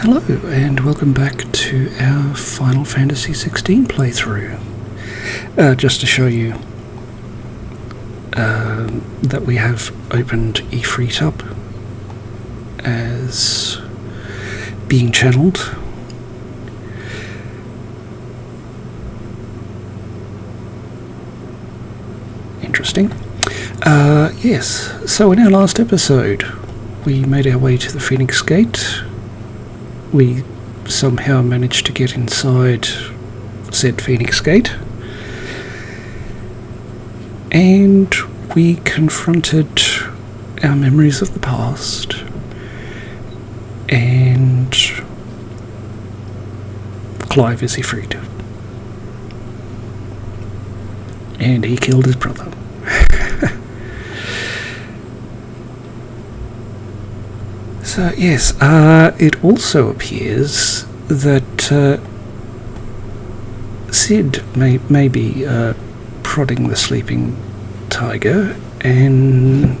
Hello and welcome back to our Final Fantasy XVI playthrough. Just to show you that we have opened Ifrit up as being channeled. Interesting. Yes, so in our last episode we made our way to the Phoenix Gate. We somehow managed to get inside said Phoenix Gate, and we confronted our memories of the past, and Clive is Ifrit, and he killed his brother. So yes, it also appears that Sid may be prodding the sleeping tiger, and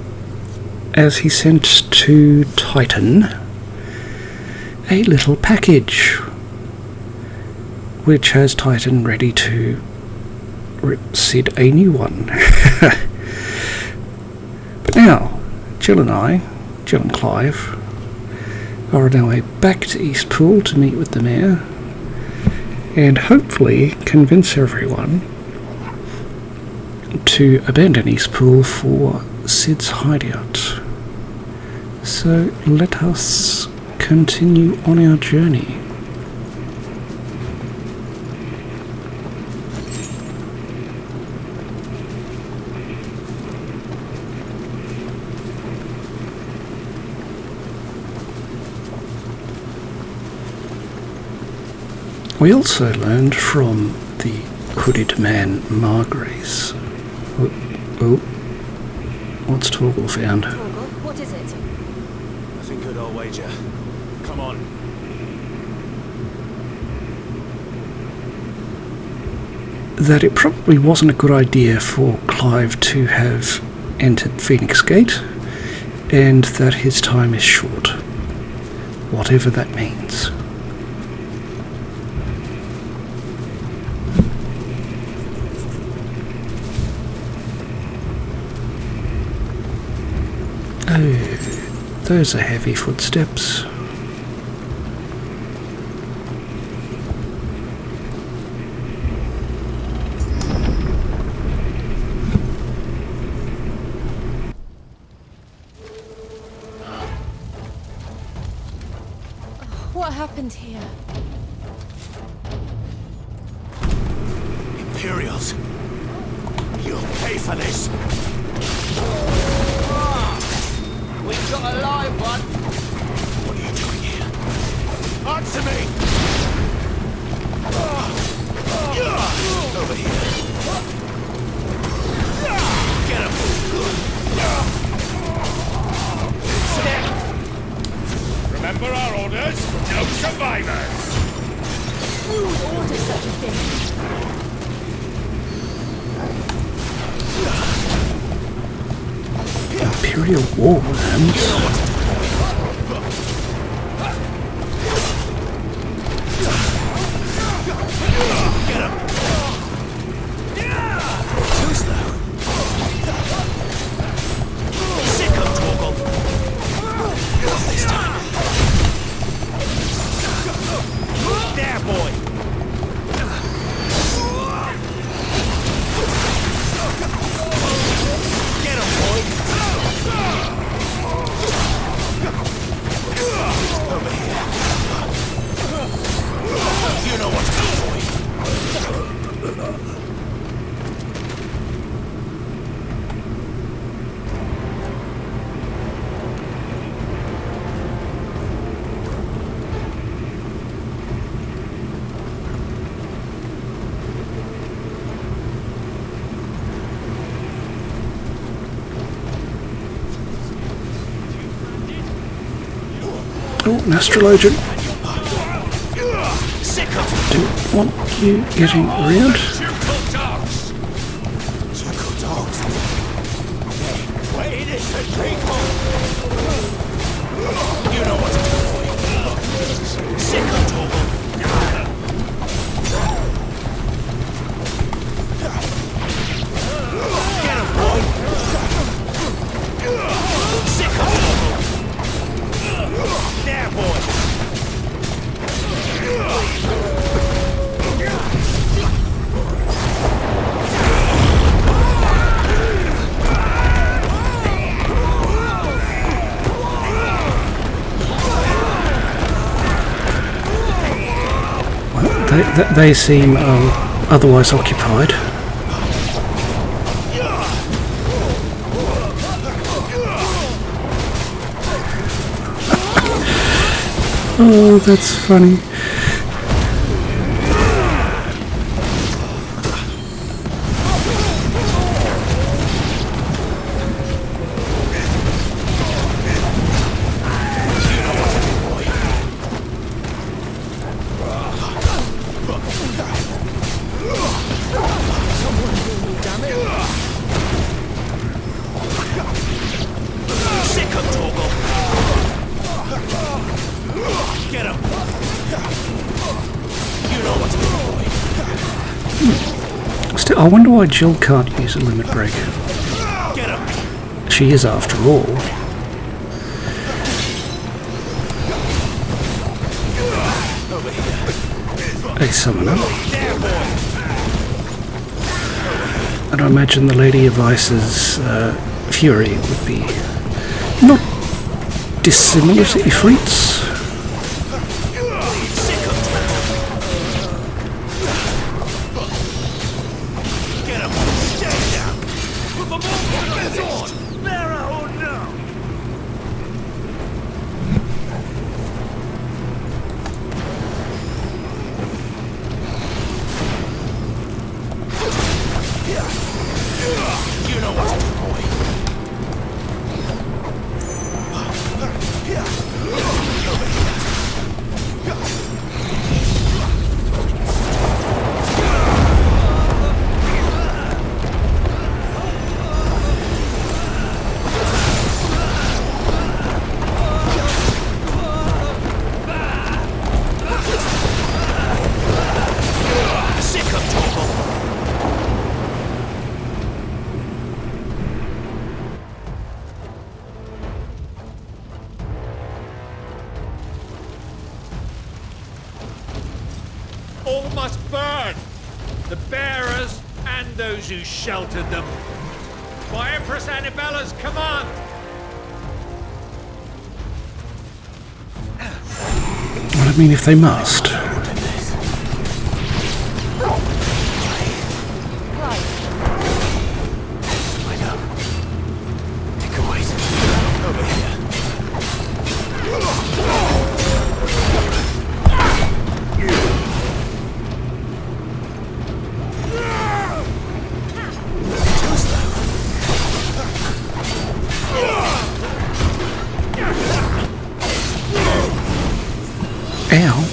as he sent to Titan a little package which has Titan ready to rip Sid a new one. But now Jill and Clive are on our way back to Eastpool to meet with the mayor and hopefully convince everyone to abandon Eastpool for Sid's hideout. So let us continue on our journey. We also learned from the hooded man Margrace. Oh, what's Torgal found? Torgal, what is it? Nothing good, I'll wager. Come on. That it probably wasn't a good idea for Clive to have entered Phoenix Gate, and that his time is short, whatever that means. Oh, those are heavy footsteps. What happened here? Imperials. You'll pay for this. We've got a live one. What are you doing here? Answer me! Over here. Get him! Step! Remember our orders? No survivors! Who would order such a thing? Imperial Warworms? Too slow. Sick of Torgal. Not this time. There, boy. Get him, boy. Over here. You know what's coming, boy. Oh, an astrologian. Sick of Don't want you getting around. Circle dogs. Wait, it's a treacle. You know what to do, boy. They seem otherwise occupied. Oh, that's funny. I wonder why Jill can't use a limit break. She is, after all. A summoner. And I imagine the Lady of Ice's fury would be not dissimilar to Ifrit's. All must burn! The bearers and those who sheltered them. By Empress Annabella's command! Well, I mean, if they must. Ow.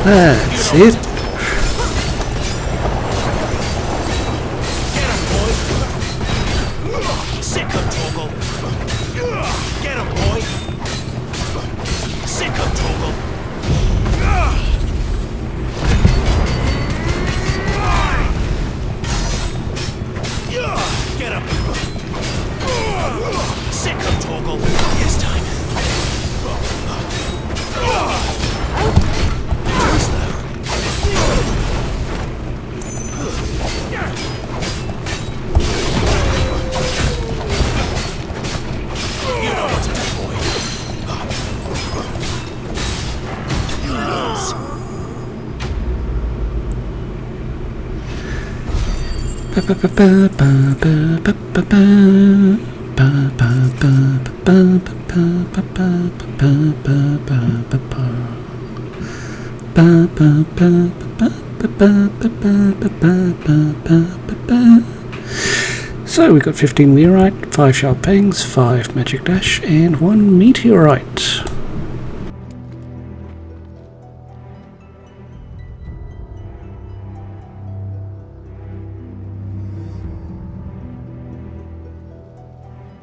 That's it. So we got 15 meteorite, 5 sharp fangs, 5 magic dash, and 1 meteorite.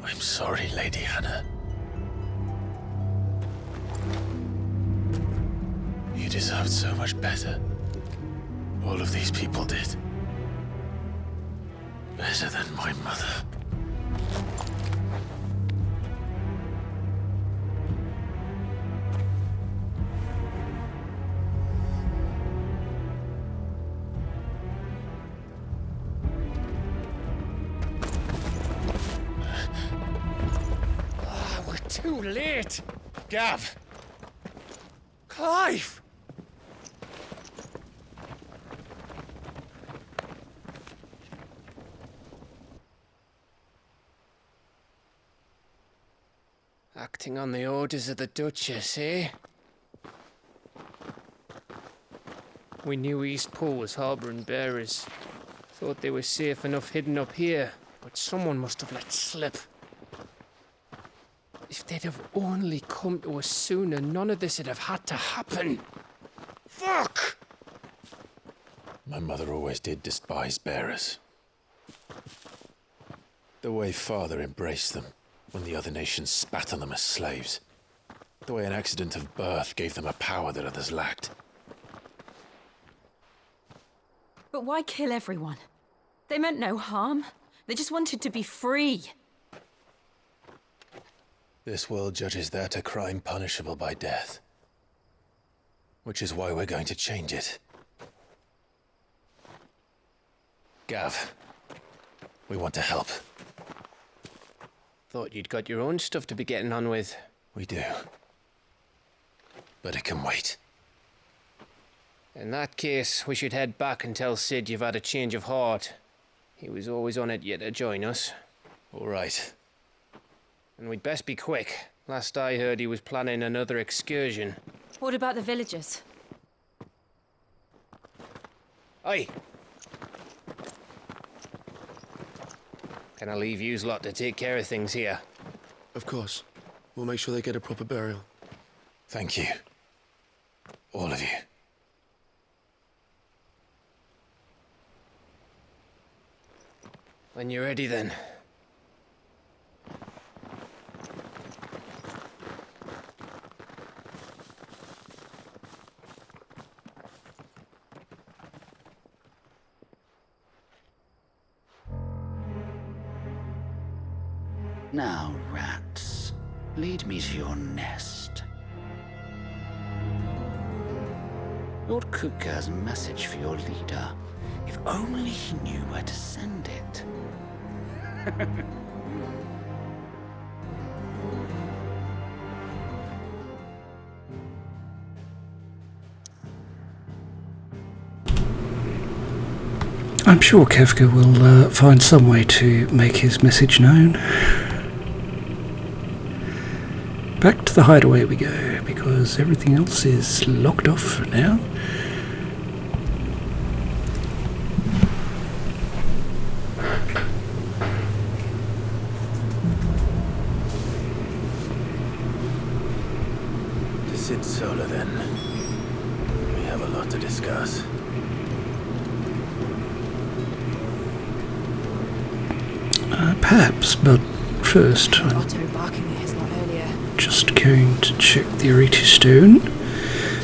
I'm sorry, Lady Hannah. You deserved so much better. All of these people did. Better than my mother. We're too late. Gav. Clive. Acting on the orders of the Duchess, eh? We knew Eastpool was harbouring bearers. Thought they were safe enough hidden up here, but someone must have let slip. If they'd have only come to us sooner, none of this would have had to happen. Fuck! My mother always did despise bearers. The way Father embraced them when the other nations spat on them as slaves. The way an accident of birth gave them a power that others lacked. But why kill everyone? They meant no harm. They just wanted to be free. This world judges that a crime punishable by death. Which is why we're going to change it. Gav, we want to help. Thought you'd got your own stuff to be getting on with. We do. But it can wait. In that case, we should head back and tell Sid you've had a change of heart. He was always on it yet to join us. All right. And we'd best be quick. Last I heard, he was planning another excursion. What about the villagers? Aye. Can I leave yous lot to take care of things here? Of course. We'll make sure they get a proper burial. Thank you. All of you. When you're ready, then. Now, rats, lead me to your nest. Lord Kupka has a message for your leader. If only he knew where to send it. I'm sure Kefka will find some way to make his message known. Back to the hideaway we go, because everything else is locked off for now. To Sid Solar, then. We have a lot to discuss. Perhaps, but first I'm Otto barking at his lot earlier. just going to check the Ariti Stone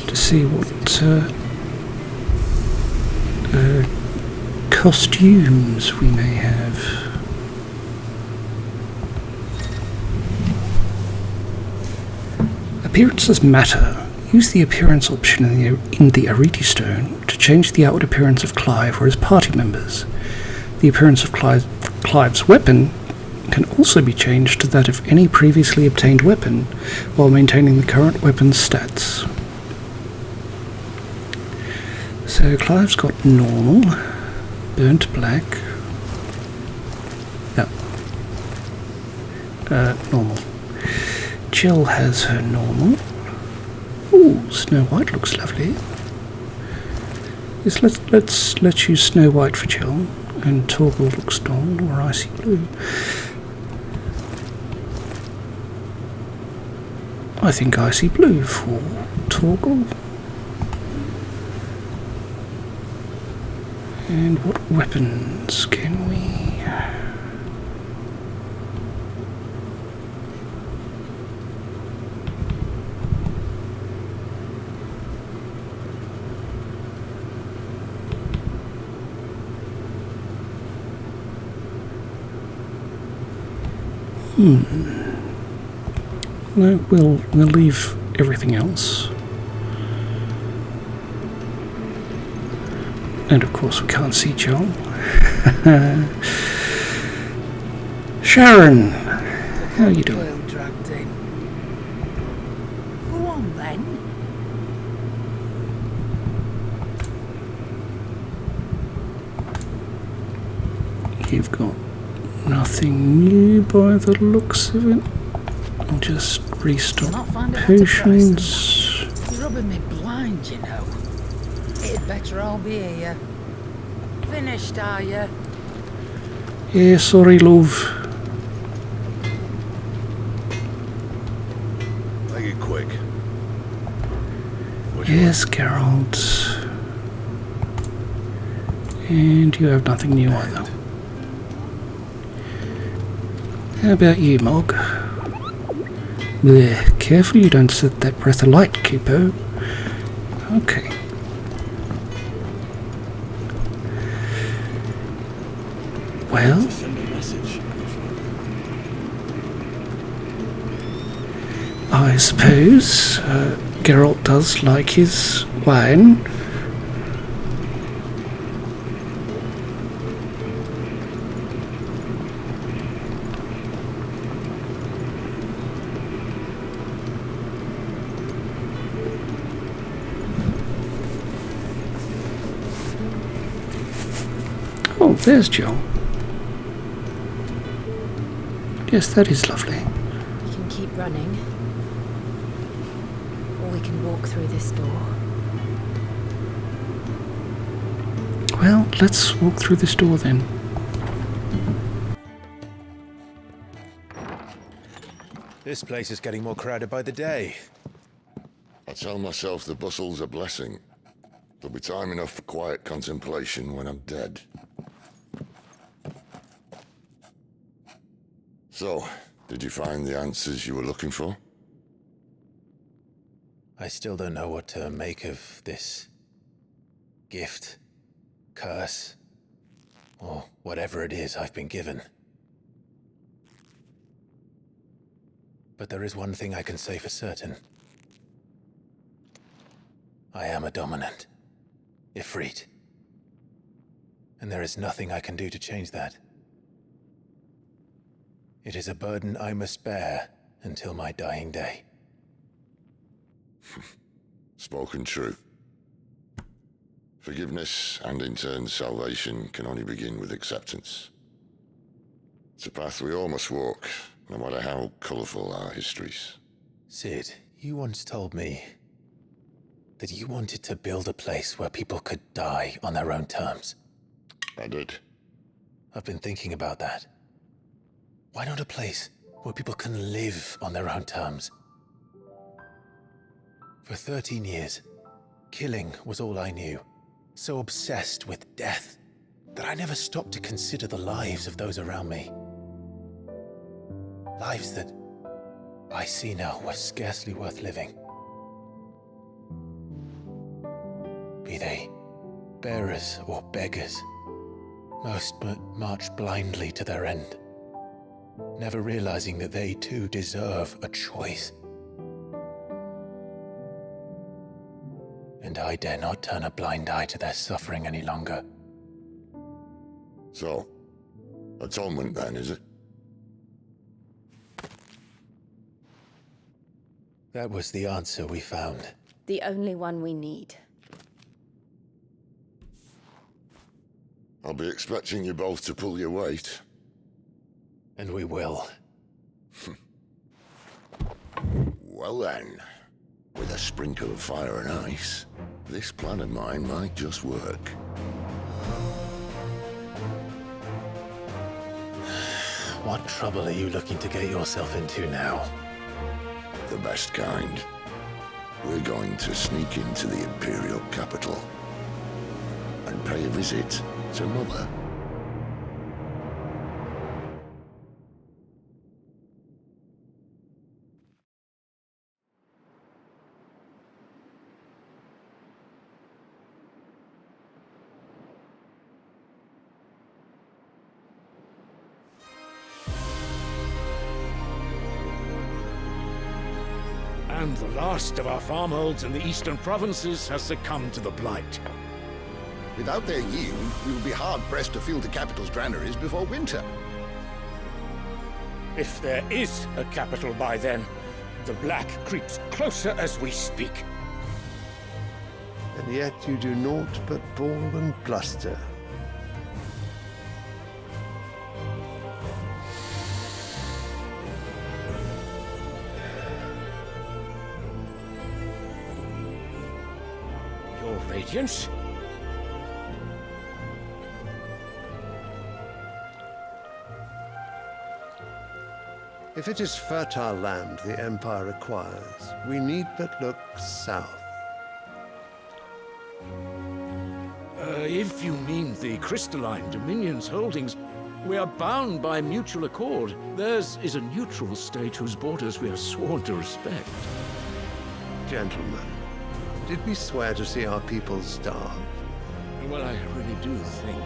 to see what costumes we may have. Appearances matter. Use the appearance option in the Ariti Stone to change the outward appearance of Clive or his party members. The appearance of Clive's weapon can also be changed to that of any previously obtained weapon while maintaining the current weapon's stats. So Clive's got normal, burnt black, Normal. Jill has her normal. Ooh, Snow White looks lovely. Yes, let's use Snow White for Jill, and Torgal looks normal or icy blue. I think icy blue for Torgal. And what weapons can we? No, we'll leave everything else. And of course we can't see Joel. Sharon, how are you doing? Well dragged in. Go on then. You've got nothing new by the looks of it. I'll just restock Not find it at a price. potions. You're rubbing me blind, you know. It'd better all be here. Finished, are you? Yeah, sorry, love. Make it quick. Yes, Geralt. And you have nothing new either. How about you, Mog? Blech, careful you don't set that breath alight, Kippo. Okay. Well, Send a message. I suppose Geralt does like his wine. Oh, there's Joel. Yes, that is lovely. We can keep running. Or we can walk through this door. Well, let's walk through this door then. This place is getting more crowded by the day. I tell myself the bustle's a blessing. There'll be time enough for quiet contemplation when I'm dead. So, did you find the answers you were looking for? I still don't know what to make of this gift, curse, or whatever it is I've been given. But there is one thing I can say for certain. I am a dominant, Ifrit. And there is nothing I can do to change that. It is a burden I must bear until my dying day. Spoken true. Forgiveness and in turn salvation can only begin with acceptance. It's a path we all must walk, no matter how colourful our histories. Sid, you once told me that you wanted to build a place where people could die on their own terms. I did. I've been thinking about that. Why not a place where people can live on their own terms? For 13 years, killing was all I knew. So obsessed with death that I never stopped to consider the lives of those around me. Lives that I see now were scarcely worth living. Be they bearers or beggars, most march blindly to their end, never realizing that they too deserve a choice. And I dare not turn a blind eye to their suffering any longer. So, atonement then, is it? That was the answer we found. The only one we need. I'll be expecting you both to pull your weight. And we will. Well then, with a sprinkle of fire and ice, this plan of mine might just work. What trouble are you looking to get yourself into now? The best kind. We're going to sneak into the Imperial capital and pay a visit to Mother. And the last of our farmholds in the eastern provinces has succumbed to the blight. Without their yield, we will be hard-pressed to fill the capital's granaries before winter. If there is a capital by then, the black creeps closer as we speak. And yet you do naught but bawl and bluster. Your Radiance? If it is fertile land the Empire requires, we need but look south. If you mean the crystalline Dominion's holdings, we are bound by mutual accord. Theirs is a neutral state whose borders we are sworn to respect. Gentlemen, did we swear to see our people starve? Well, I really do think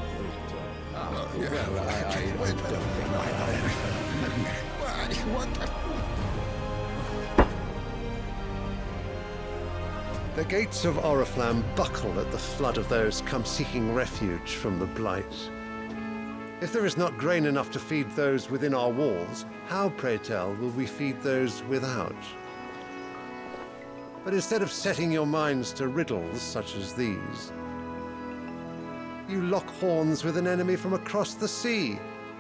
The gates of Oriflamme buckle at the flood of those come seeking refuge from the blight. If there is not grain enough to feed those within our walls, how, pray tell, will we feed those without? But instead of setting your minds to riddles such as these, you lock horns with an enemy from across the sea,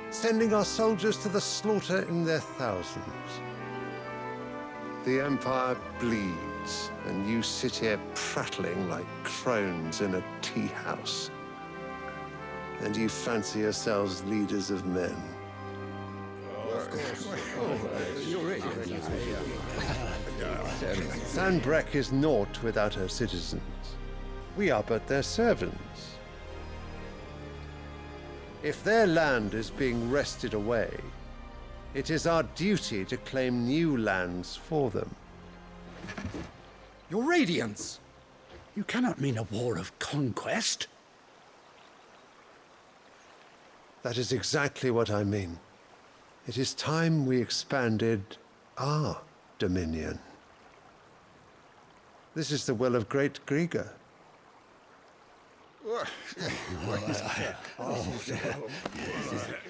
sending our soldiers to the slaughter in their thousands. The Empire bleeds, and you sit here prattling like crones in a tea house. And you fancy yourselves leaders of men. Sanbreque is naught without her citizens. We are but their servants. If their land is being wrested away, it is our duty to claim new lands for them. Your Radiance! You cannot mean a war of conquest. That is exactly what I mean. It is time we expanded our dominion. This is the will of great Grieger.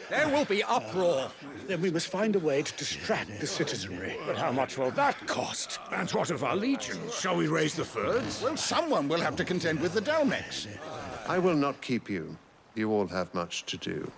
There will be uproar. Then we must find a way to distract the citizenry. But how much will that cost? And what of our legions? Shall we raise the furs? Well, someone will have to contend with the Dalmex. I will not keep you. You all have much to do.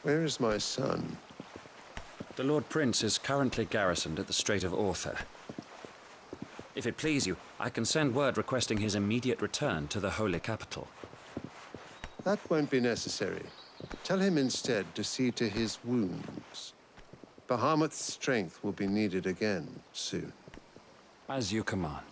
Where is my son? The Lord Prince is currently garrisoned at the Strait of Author. If it please you, I can send word requesting his immediate return to the Holy Capital. That won't be necessary. Tell him instead to see to his wounds. Bahamut's strength will be needed again soon. As you command.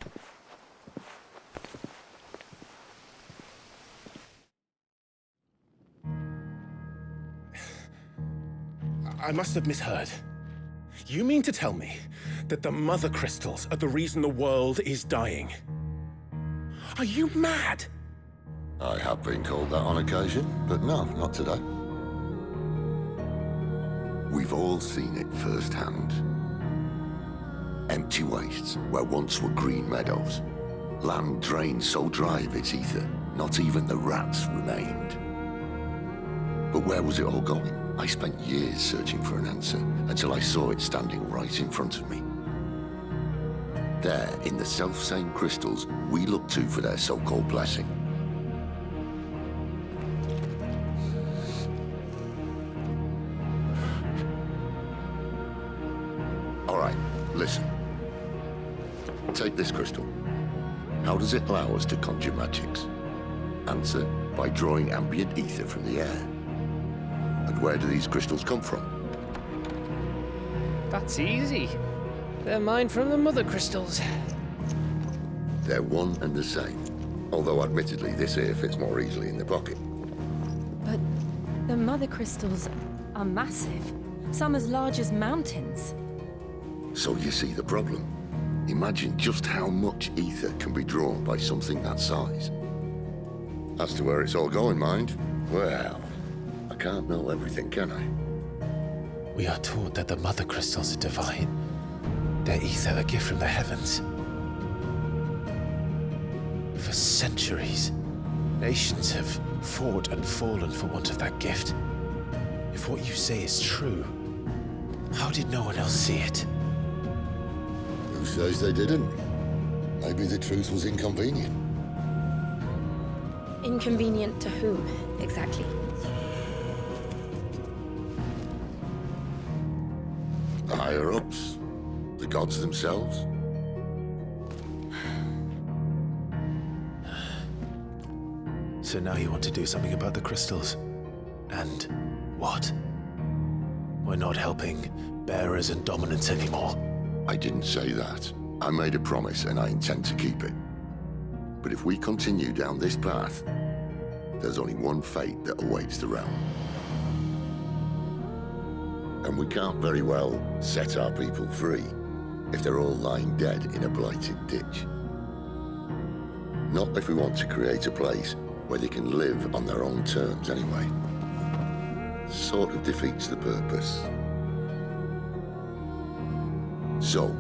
I must have misheard. You mean to tell me that the Mothercrystals are the reason the world is dying? Are you mad? I have been called that on occasion, but no, not today. We've all seen it firsthand. Empty wastes where once were green meadows. Land drained so dry of its ether, not even the rats remained. But where was it all going? I spent years searching for an answer, until I saw it standing right in front of me. There, in the self-same crystals we look to for their so-called blessing. Alright, listen. Take this crystal. How does it allow us to conjure magics? Answer, by drawing ambient ether from the air. And where do these crystals come from? That's easy. They're mine from the Mothercrystals. They're one and the same. Although admittedly this here fits more easily in the pocket. But the Mothercrystals are massive. Some as large as mountains. So you see the problem. Imagine just how much ether can be drawn by something that size. As to where it's all going, mind, well, I can't know everything, can I? We are taught that the Mothercrystals are divine. Their ether a gift from the heavens. For centuries, nations have fought and fallen for want of that gift. If what you say is true, how did no one else see it? Who says they didn't? Maybe the truth was inconvenient. Inconvenient to whom, exactly? The higher-ups? The gods themselves? So now you want to do something about the crystals? And what? We're not helping bearers and dominants anymore. I didn't say that. I made a promise and I intend to keep it. But if we continue down this path, there's only one fate that awaits the realm. And we can't very well set our people free if they're all lying dead in a blighted ditch. Not if we want to create a place where they can live on their own terms anyway. Sort of defeats the purpose. So,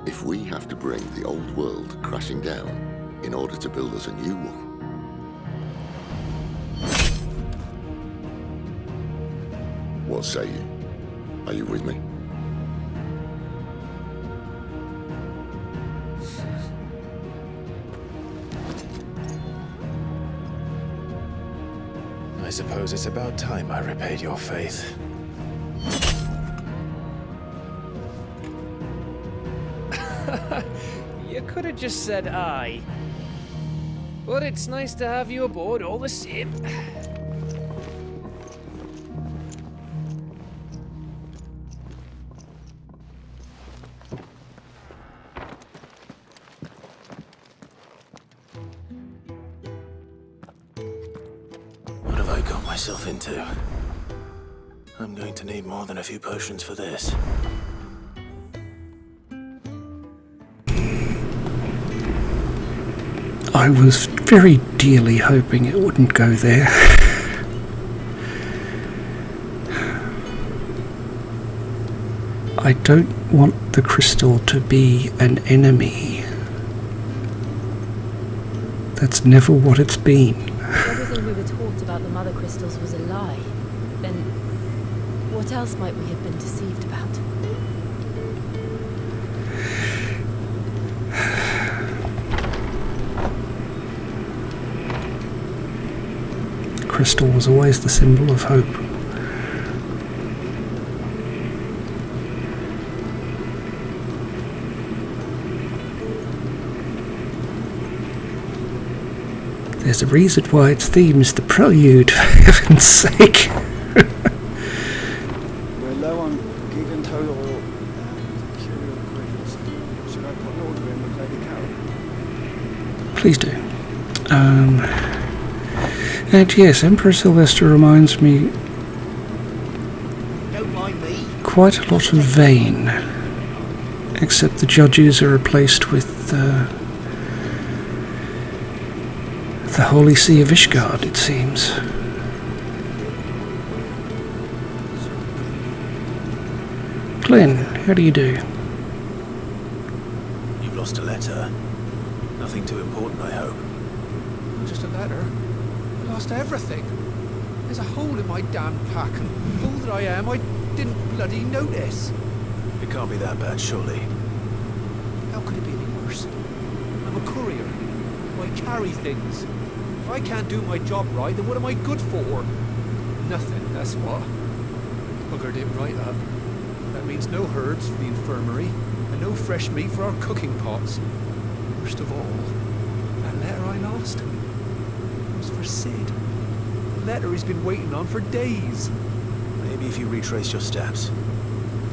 if we have to bring the old world crashing down in order to build us a new one, what say you? Are you with me? I suppose it's about time I repaid your faith. You could have just said aye. But it's nice to have you aboard all the same. What have I got myself into? I'm going to need more than a few potions for this. I was very dearly hoping it wouldn't go there. I don't want the crystal to be an enemy. That's never what it's been. If everything we were taught about the Mothercrystals was a lie, then what else might we have been deceived about? The crystal was always the symbol of hope. There's a reason why its theme is the prelude, for heaven's sake. We're low on Gigan total curio quizzes. Should I put an order in with Lady Carol? Please do. And yes, Emperor Sylvester reminds me Don't mind me. quite a lot of Vane, except the judges are replaced with the Holy See of Ishgard, it seems. Glenn, how do you do? You've lost a letter. Nothing too important, I hope. Just a letter. I lost everything. There's a hole in my damn pack, and fool that I am, I didn't bloody notice. It can't be that bad, surely. How could it be any worse? I'm a courier. I carry things. If I can't do my job right, then what am I good for? Nothing, that's what. Buggered it right up. That means no herbs for the infirmary, and no fresh meat for our cooking pots. Worst of all, that letter I lost was for Sid. A letter he's been waiting on for days. Maybe if you retrace your steps.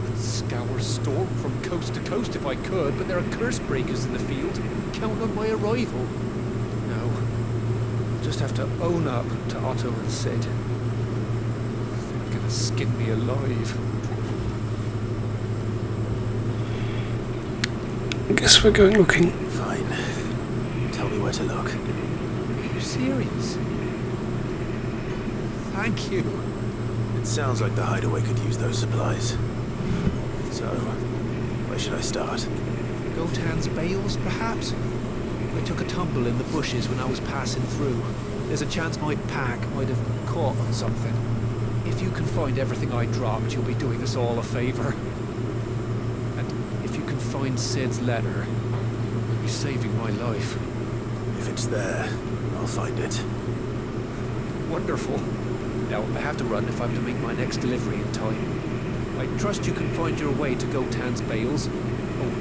I'd scour Storm from coast to coast if I could, but there are curse breakers in the field, counting on my arrival. No, I'll just have to own up to Otto and Sid. They're gonna skin me alive. I guess we're going looking. Fine. Tell me where to look. Are you serious? Thank you. It sounds like the hideaway could use those supplies. So, where should I start? Gotan's bales, perhaps? I took a tumble in the bushes when I was passing through. There's a chance my pack might have caught on something. If you can find everything I dropped, you'll be doing us all a favor. And if you can find Sid's letter, you'll be saving my life. If it's there, I'll find it. Wonderful. Now, I have to run if I'm to make my next delivery in time. I trust you can find your way to Gotan's bales. Oh,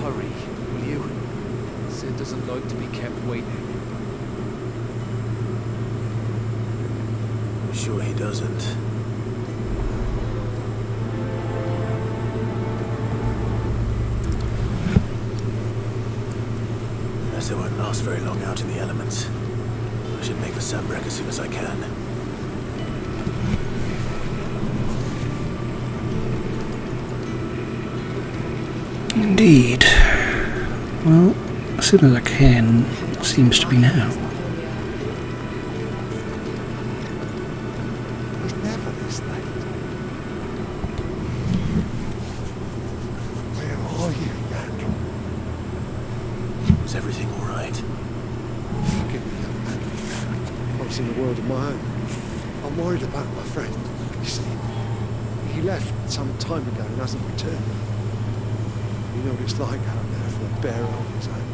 hurry, will you? Sid doesn't like to be kept waiting. I'm sure he doesn't. Letter won't last very long out in the elements. I should make the Sambrek as soon as I can. Indeed. Well, as soon as I can, seems to be now. It's never this late. Where are you, Randall? Is everything all right? Forgive me, young man. I was in a world of my own. I'm worried about my friend. You see, he left some time ago and hasn't returned. You know what it's like out there for a bear on his own.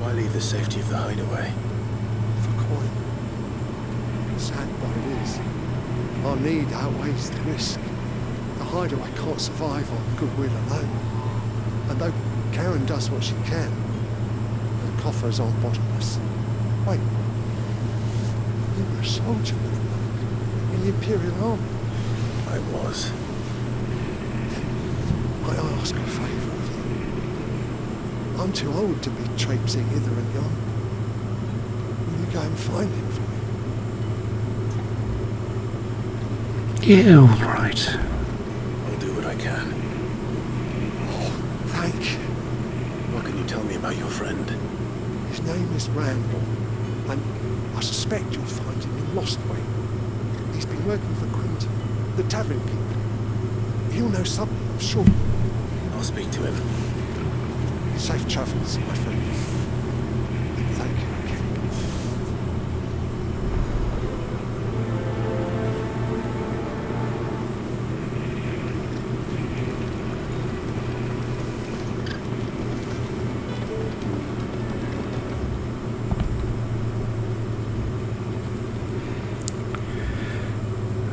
Why leave the safety of the hideaway? For coin. Sad but it is. Our need outweighs the risk. The hideaway can't survive on goodwill alone. And though Karen does what she can, the coffers aren't bottomless. Wait. You were a soldier in the Imperial Army. I was. I ask a favour. I'm too old to be traipsing hither and yon. Will you go and find him for me? Yeah, all right. I'll do what I can. Oh, thank you. What can you tell me about your friend? His name is Randall, and I suspect you'll find him in Lostway. He's been working for Quinton, the tavern keeper. He'll know something, I'm sure. I'll speak to him. Safe travels, my friend. Thank you again.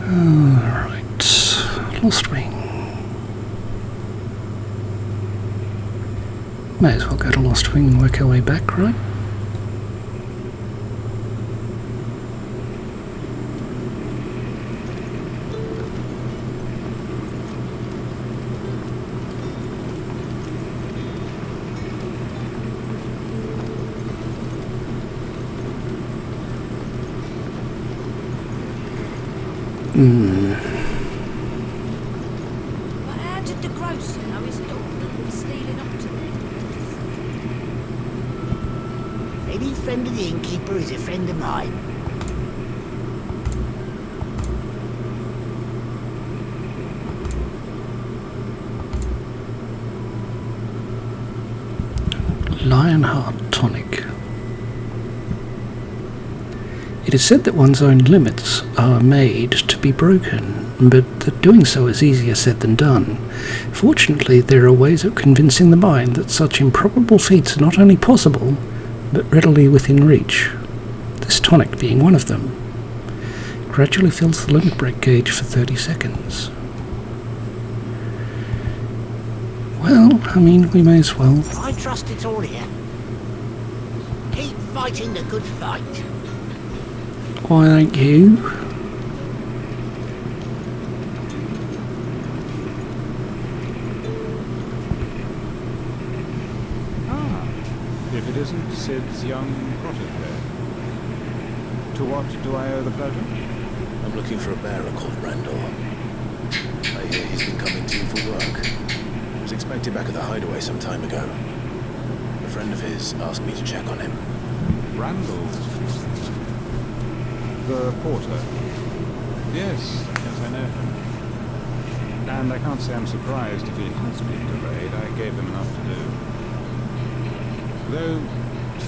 Alright. Lost Wing. May as well go to Lost Wing and work our way back, right? But how did the grocer know his daughter was stealing up to me? Any friend of the innkeeper is a friend of mine. Lionheart tonic. It is said that one's own limits are made to be broken, but that doing so is easier said than done. Fortunately, there are ways of convincing the mind that such improbable feats are not only possible, but readily within reach. This tonic being one of them. It gradually fills the limit break gauge for 30 seconds. Well, I mean, we may as well. I trust it's all here. Keep fighting the good fight. Why don't you? If it isn't Sid's young protege. To what do I owe the pleasure? I'm looking for a bearer called Randall. I hear he's been coming to you for work. Was expected back at the hideaway some time ago. A friend of his asked me to check on him. Randall? The porter? Yes, I know him. And I can't say I'm surprised if he has been delayed. I gave him enough to do. Though,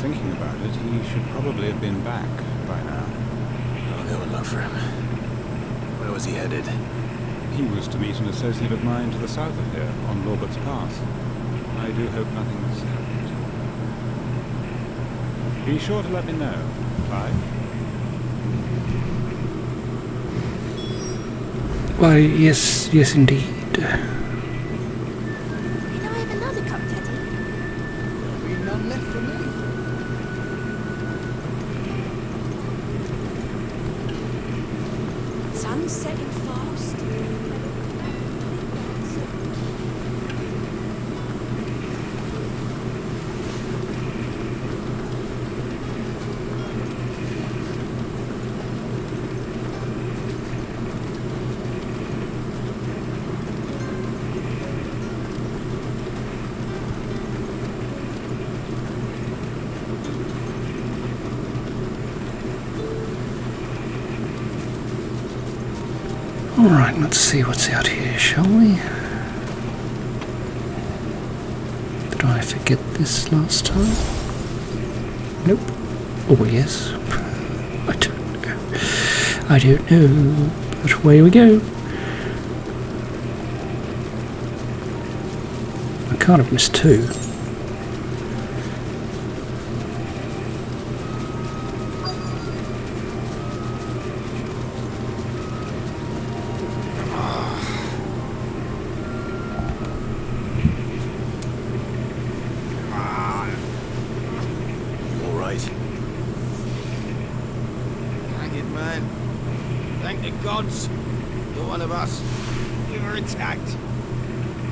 thinking about it, he should probably have been back by now. I'll go and look for him. Where was he headed? He was to meet an associate of mine to the south of here, on Lorbert's Pass. I do hope nothing's happened. Be sure to let me know, Clive. Why, yes indeed. Can I have another cup, Teddy? There'll be none left for me. Sun's setting fast. Alright, let's see what's out here, shall we? Did I forget this last time? Nope. Oh yes. I don't know. But away we go. I can't have missed two.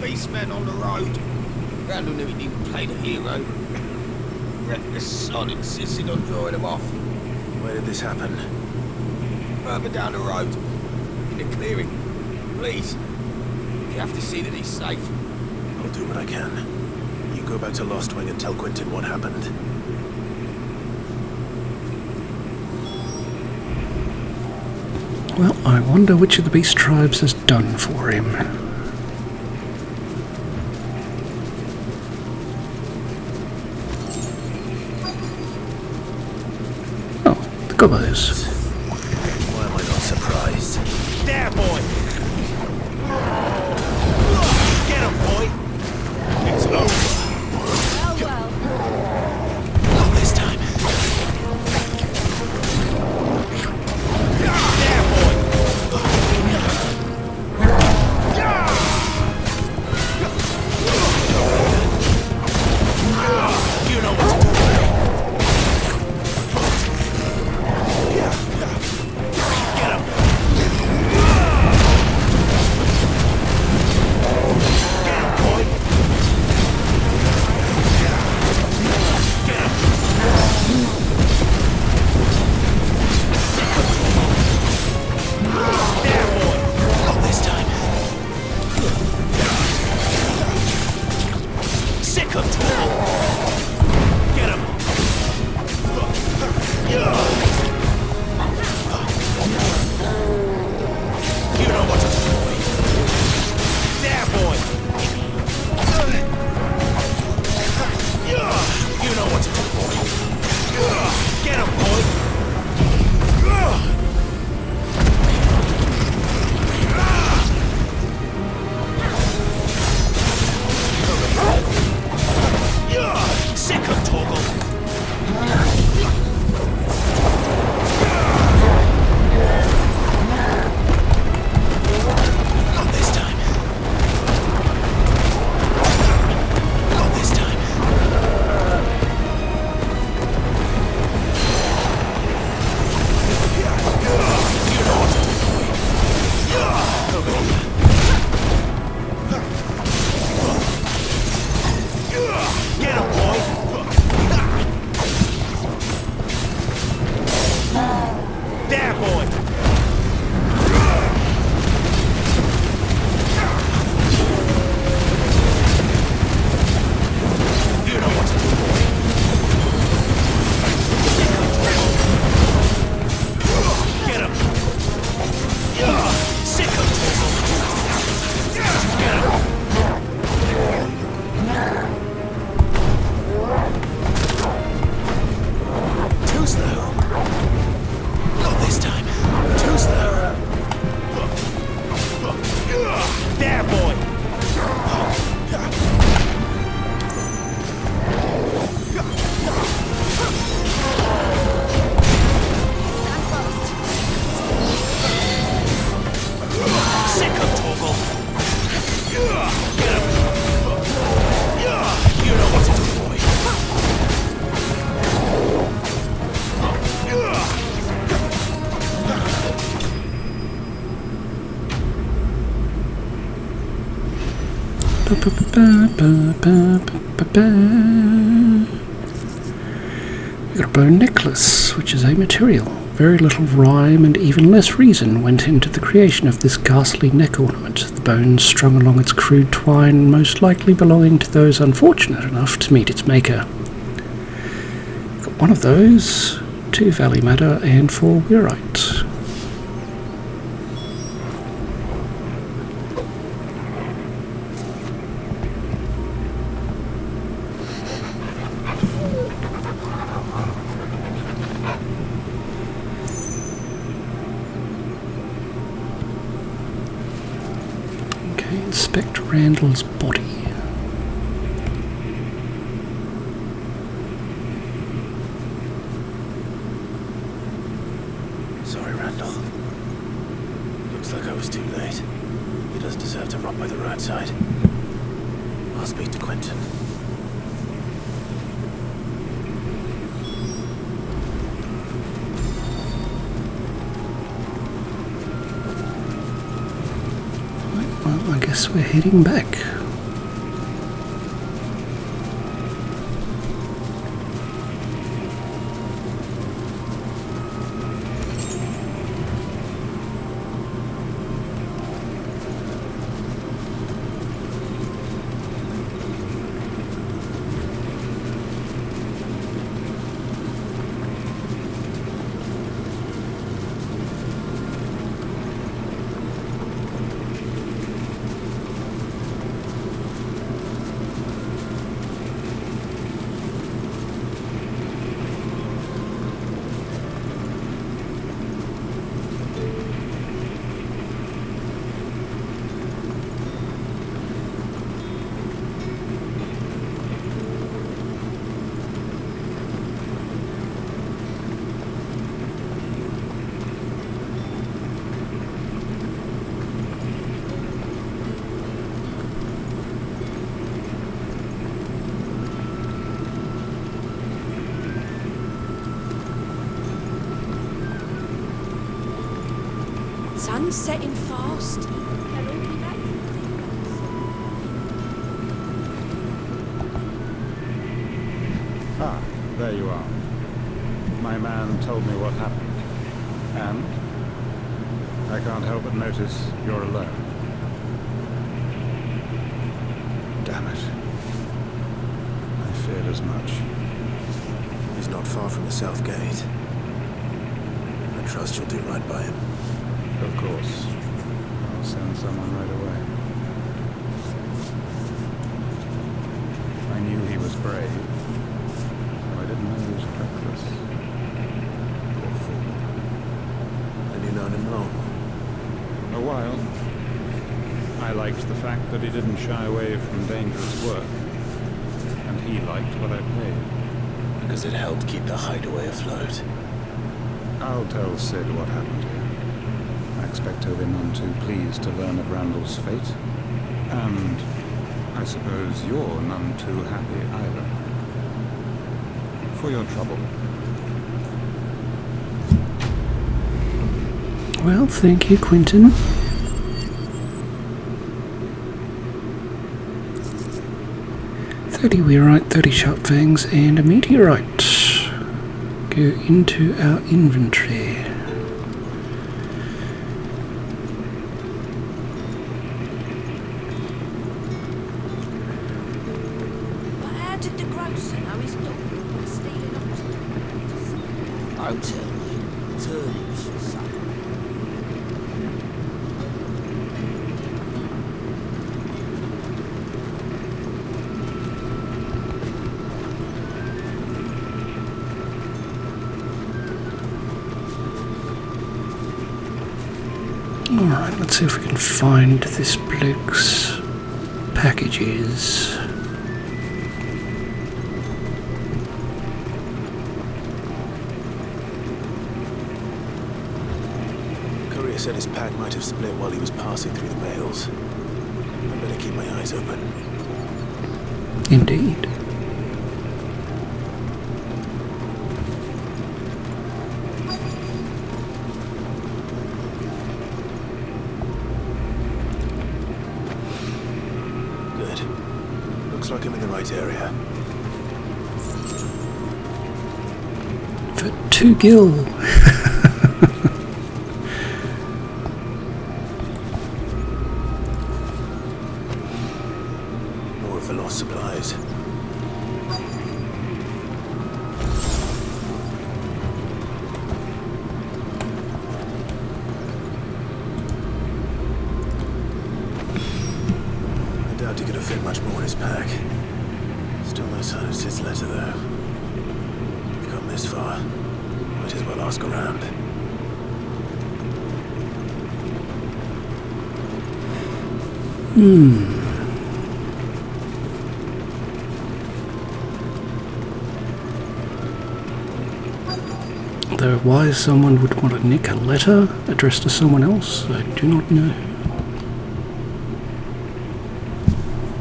Beastmen on the road. Randall knew he'd even played a hero. The son insisted on drawing him off. Where did this happen? Further down the road. In the clearing. Please. You have to see that he's safe. I'll do what I can. You go back to Lost Wing and tell Quentin what happened. Well, I wonder which of the beast tribes has done for him. Gobbos. Why am I not surprised? There, boy! Get him, boy! It's over. Well. Not this time. There, boy! You know what to do. There, boy! You know what to do, boy. Get him! Sick of Get him! Too slow. Not this time. Too slow. There, boy! Sick of Torgal! Get him! You know what to do, boy! We got a bone necklace, which is a material. Very little rhyme and even less reason went into the creation of this ghastly neck ornament. The bones strung along its crude twine, most likely belonging to those unfortunate enough to meet its maker. Got one of those, 2 Valley Matter and 4 Weirite. Inspect Randall's body. Sorry, Randall. Looks like I was too late. He does deserve to rot by the roadside. I'll speak to Quentin. Well, I guess we're heading back. Sun's setting fast. Ah, there you are. My man told me what happened. And I can't help but notice you're alone. Damn it. I feared as much. He's not far from the south gate. I trust you'll do right by him. Of course. I'll send someone right away. I knew he was brave. I didn't know he was reckless. Poor fool. Have you known him long? A while. I liked the fact that he didn't shy away from dangerous work. And he liked what I paid. Because it helped keep the hideaway afloat. I'll tell Sid what happened here. I expect he'll be none too pleased to learn of Randall's fate. And I suppose you're none too happy either. For your trouble. Well, thank you, Quentin. Weirite, 30 sharp fangs, and a meteorite. Go into our inventory. Alright, let's see if we can find this bloke's packages. Courier said his pack might have split while he was passing through the bales. I better keep my eyes open. Indeed. Looks like I'm in the right area. For 2 gil. More of the lost supplies. I doubt he could have fit much more in his pack. Still no sign of Sid's letter, though. We've come this far. Might as well ask around. Though why someone would want to nick a letter addressed to someone else, I do not know.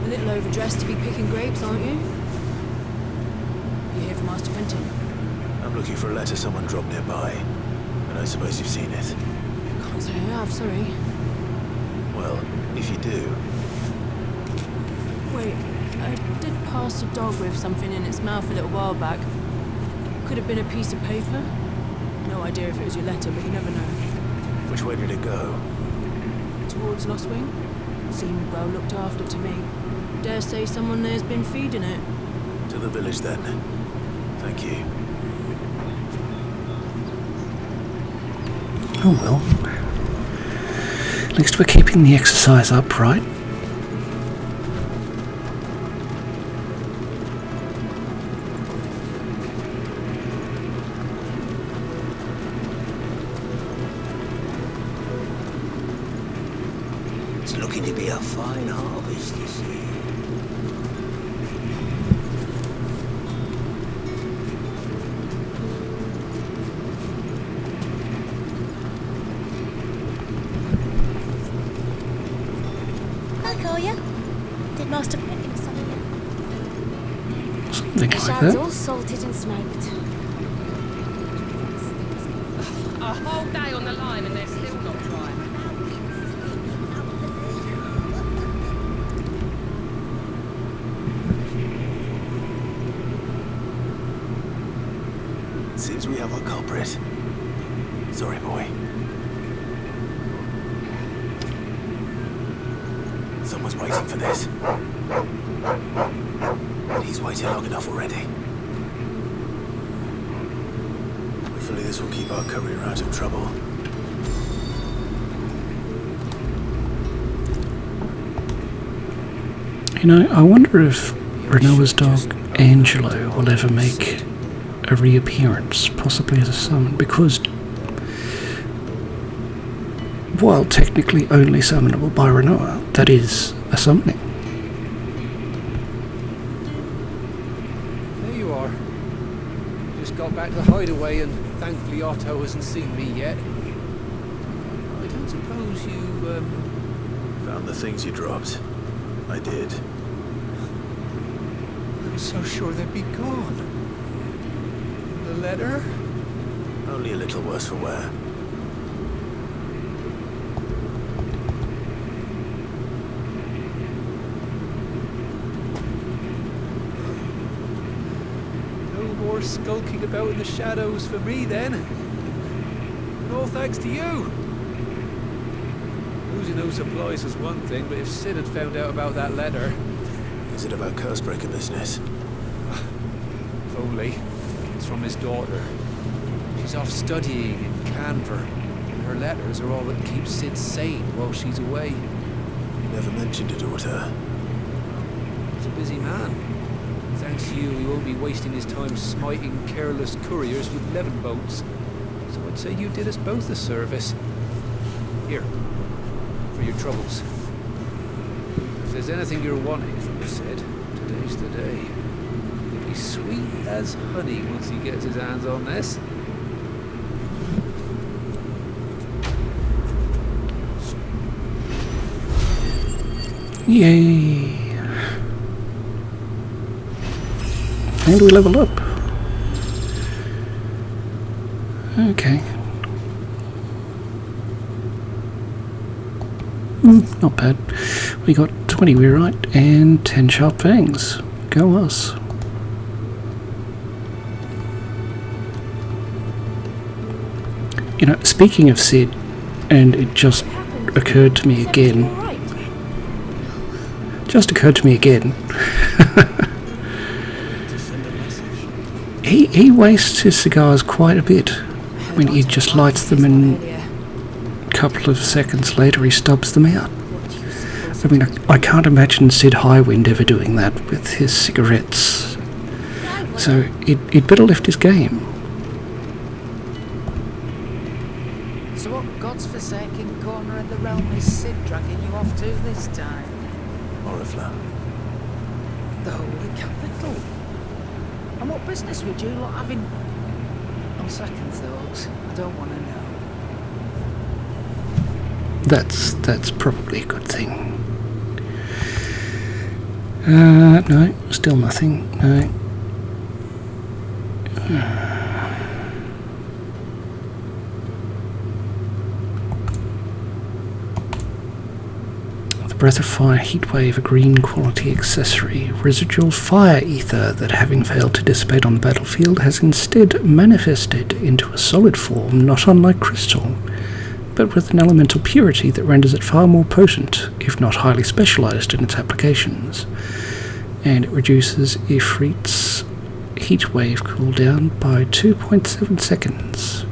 A little overdressed to be picking grapes, aren't you? You here from Master Quentin? I'm looking for a letter someone dropped nearby. And I suppose you've seen it. Can't say I have, sorry. Well, if you do... Wait, I did pass a dog with something in its mouth a little while back. Could have been a piece of paper. No idea if it was your letter, but you never know. Which way did it go? Towards Lost Wing. Seemed well looked after to me. Dare say someone there's been feeding it. To the village, then. Thank you. Oh well. At least we're keeping the exercise up, right? It's looking to be a fine harvest this year. Did Master Quentin summon you? Something like Shards that. all salted and smoked. A whole day on the line and they're still not dry. Seems we have our culprit. Sorry, boy. Someone's waiting for this. But he's waited long enough already. Hopefully this will keep our courier out of trouble. You know, I wonder if Renoa's dog Angelo will ever make a reappearance, possibly as a summon, because while technically only summonable by Renoa, that is a summoning. There you are. Just got back to the hideaway and thankfully Otto hasn't seen me yet. I don't suppose you, Found the things you dropped. I did. I was so sure they'd be gone. The letter? Only a little worse for wear. No more skulking about in the shadows for me then. And all thanks to you. Losing those supplies was one thing, but if Sid had found out about that letter... Is it about Cursebreaker business? If only. It's from his daughter. She's off studying in Canver. And her letters are all that keeps Sid sane while she's away. You never mentioned a daughter. He's a busy man. Thanks to you, he won't be wasting his time smiting careless couriers with levin boats. So I'd say you did us both a service. Here, for your troubles. If there's anything you're wanting, as you said, today's the day. He'll be sweet as honey once he gets his hands on this. Yay! And we level up. Okay. Not bad. We got 20 rewrite and 10 sharp fangs. Go us. You know, speaking of Sid, and it just occurred to me again. Just occurred to me again. He wastes his cigars quite a bit. I mean, he just lights them and a couple of seconds later he stubs them out. I mean, I can't imagine Sid Highwind ever doing that with his cigarettes. So he'd better lift his game. So what god's-forsaken corner of the realm is Sid dragging you off to this time? Oriflamme. The Holy Capital. And what business would you lot having? On second thoughts, I don't want to know. That's probably a good thing. No, still nothing. No. The Breath of Fire Heatwave, a green quality accessory. Residual fire ether that, having failed to dissipate on the battlefield, has instead manifested into a solid form not unlike crystal, but with an elemental purity that renders it far more potent, if not highly specialized in its applications. And it reduces Ifrit's heatwave cooldown by 2.7 seconds.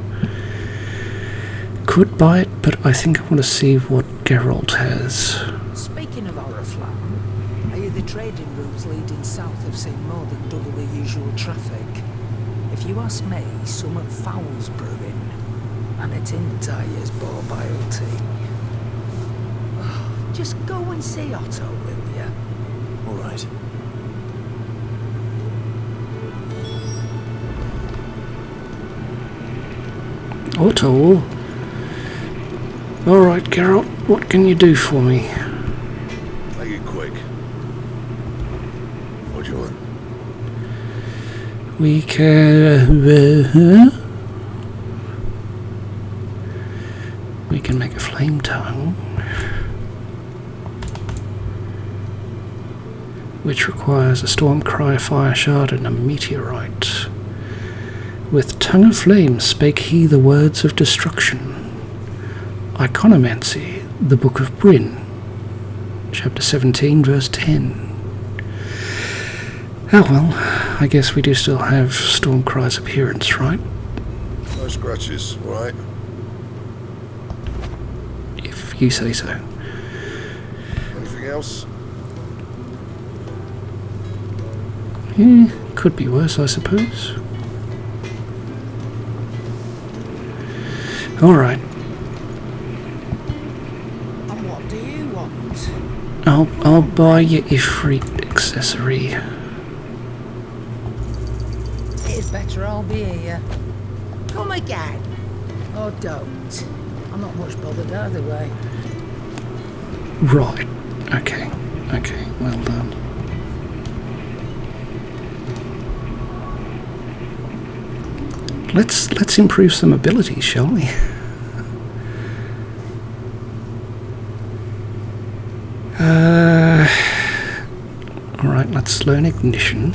Could buy it, but I think I want to see what Geralt has. Speaking of Oriflamme, are you the trading routes leading south have seen more than double the usual traffic? If you ask me, something foul's brewing. And it's in Tyre's borbile tea. Oh, just go and see Otto, will you? All right. Otto? Alright, Geralt, what can you do for me? Make it quick. What do you want? We can... we can make a flame tongue, which requires a storm cry, fire shard, and a meteorite. With tongue of flame spake he the words of destruction. Iconomancy, the Book of Bryn, chapter 17, verse 10. Oh well, I guess we do still have Stormcry's appearance, right? No scratches, all right? If you say so. Anything else? Yeah, could be worse, I suppose. Alright. And what do you want? I'll buy you Ifrit accessory. It's better I'll be here. Come again. Or don't. I'm not much bothered either way. Right. Okay, well done. Let's improve some abilities, shall we? Alright, let's learn ignition.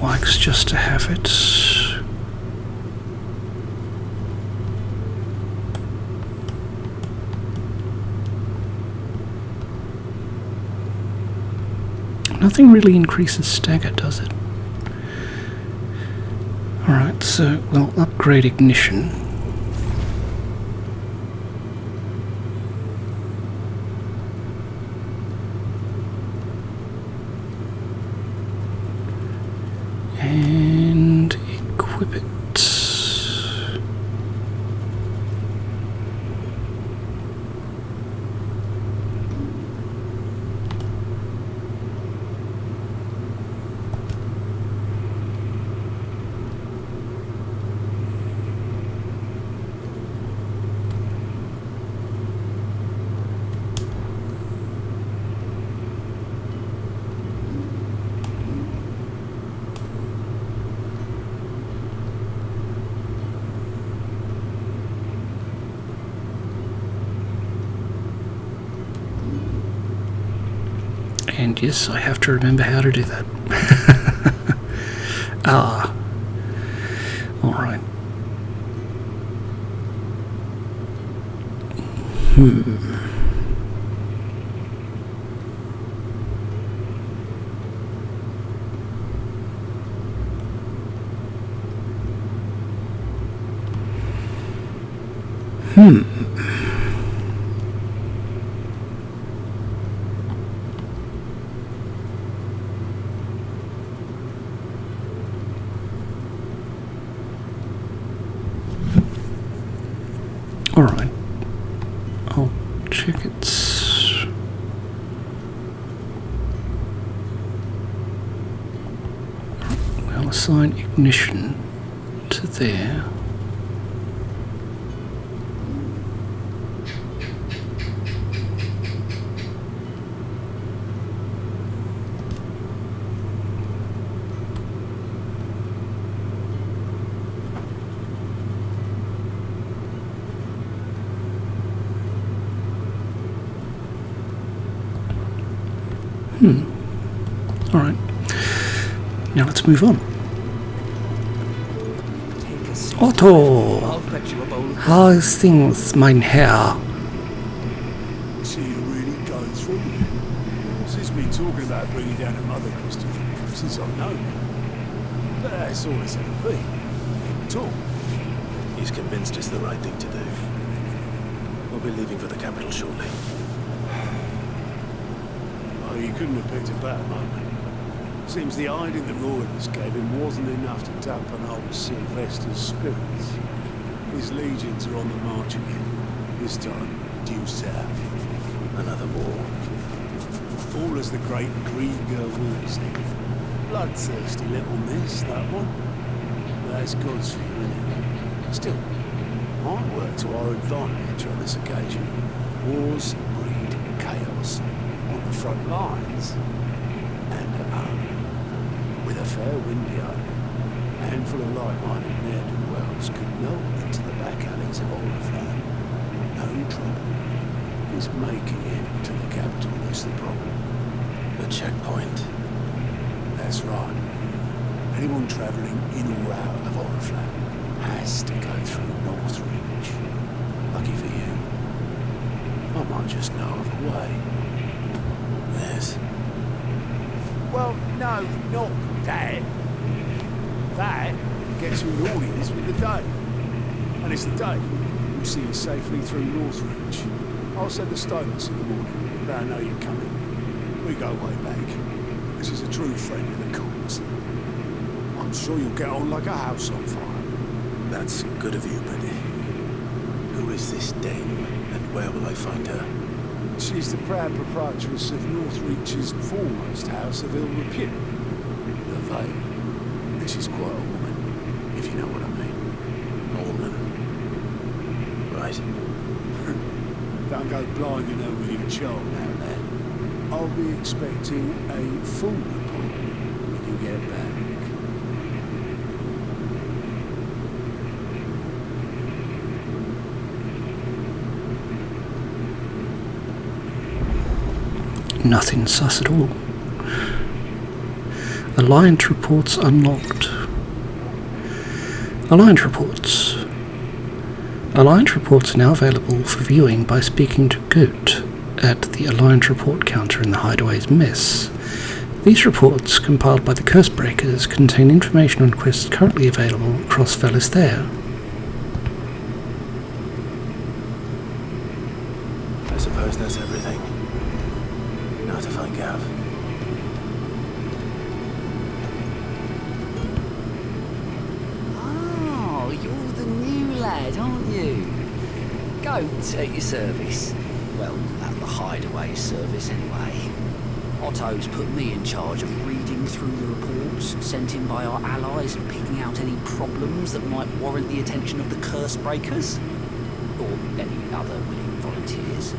likes just to have it. Nothing really increases stagger, does it? Alright, so we'll upgrade ignition. And equip it. And yes, I have to remember how to do that. Ah. Alright. Alright, I'll check its... We'll assign ignition to there. Alright. Now let's move on. Otto! How's things, mein Herr? So you're really going through it? Sis been talking about bringing down a Mothercrystal since I've known him. But that's all it's ever been. Talk. He's convinced it's the right thing to do. We'll be leaving for the capital shortly. Oh, you couldn't have picked a better moment. Seems the hiding the Royalists gave him wasn't enough to dampen old Sylvester's spirits. His legions are on the march again. This time, due south. Another war. All as the great Grieger wills it. Bloodthirsty little miss, that one. That's God's for you, isn't it? Still, might work to our advantage on this occasion. Wars breed chaos. On the front lines, and at home. With a fair wind behind, a handful of like-minded ne'er-do-wells could melt into the back alleys of Oriflamme. No trouble. It's making it to the capital that's the problem. The checkpoint. That's right. Anyone travelling in or out of Oriflamme has to go through Northreach. Lucky for you, I might just know of a way. Yes. Well, no, not that. That gets you an audience with the Dane. And it's the Dane who see us safely through Northreach. I'll send the Stoners in the morning. They know you're coming. We go way back. This is a true friend of the cause. I'm sure you'll get on like a house on fire. That's good of you, Benny. Who is this dame, and where will I find her? She's the proud proprietress of Northreach's foremost house of ill repute, the Vale. And she's quite a woman, if you know what I mean. A woman. Right. Don't go blinding her with your child now and then. I'll be expecting a full report when you get back. Nothing sus at all. Alliance reports unlocked. Alliance reports. Alliance reports are now available for viewing by speaking to Goat at the Alliance report counter in the Hideaway's mess. These reports, compiled by the Cursebreakers, contain information on quests currently available across Valisthea. I suppose that's everything. Now to find Gav. Oh, you're the new lad, aren't you? Goat at your service. Well, at the Hideaway service anyway. Otto's put me in charge of reading through the reports sent in by our allies and picking out any problems that might warrant the attention of the Cursebreakers. Or any other willing volunteers.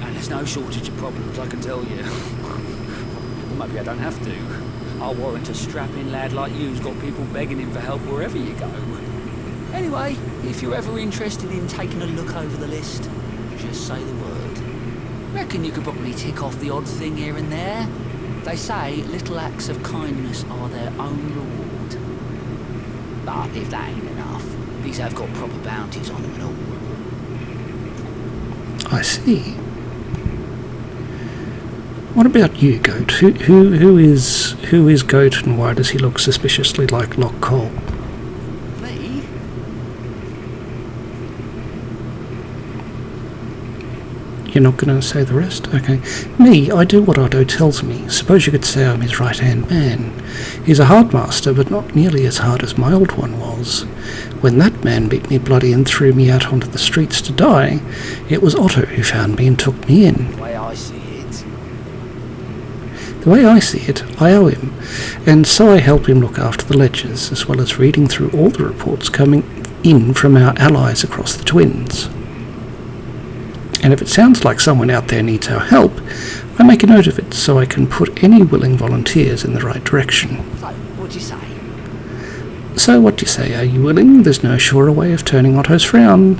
And there's no shortage of problems, I can tell you. Or maybe I don't have to. I'll warrant a strapping lad like you's got people begging him for help wherever you go. Anyway, if you're ever interested in taking a look over the list, just say the word. Reckon you could probably tick off the odd thing here and there. They say little acts of kindness are their own reward. But if that ain't enough, these have got proper bounties on them and all. I see. What about you, Goat? Who is Goat, and why does he look suspiciously like Lock Cole? Me? You're not going to say the rest? Okay. Me, I do what Otto tells me. Suppose you could say I'm his right-hand man. He's a hard master, but not nearly as hard as my old one was. When that man beat me bloody and threw me out onto the streets to die, it was Otto who found me and took me in. The way I see it. The way I see it, I owe him, and so I help him look after the ledgers, as well as reading through all the reports coming in from our allies across the Twins. And if it sounds like someone out there needs our help, I make a note of it so I can put any willing volunteers in the right direction. So, what'd you say? So what do you say? Are you willing? There's no surer way of turning Otto's frown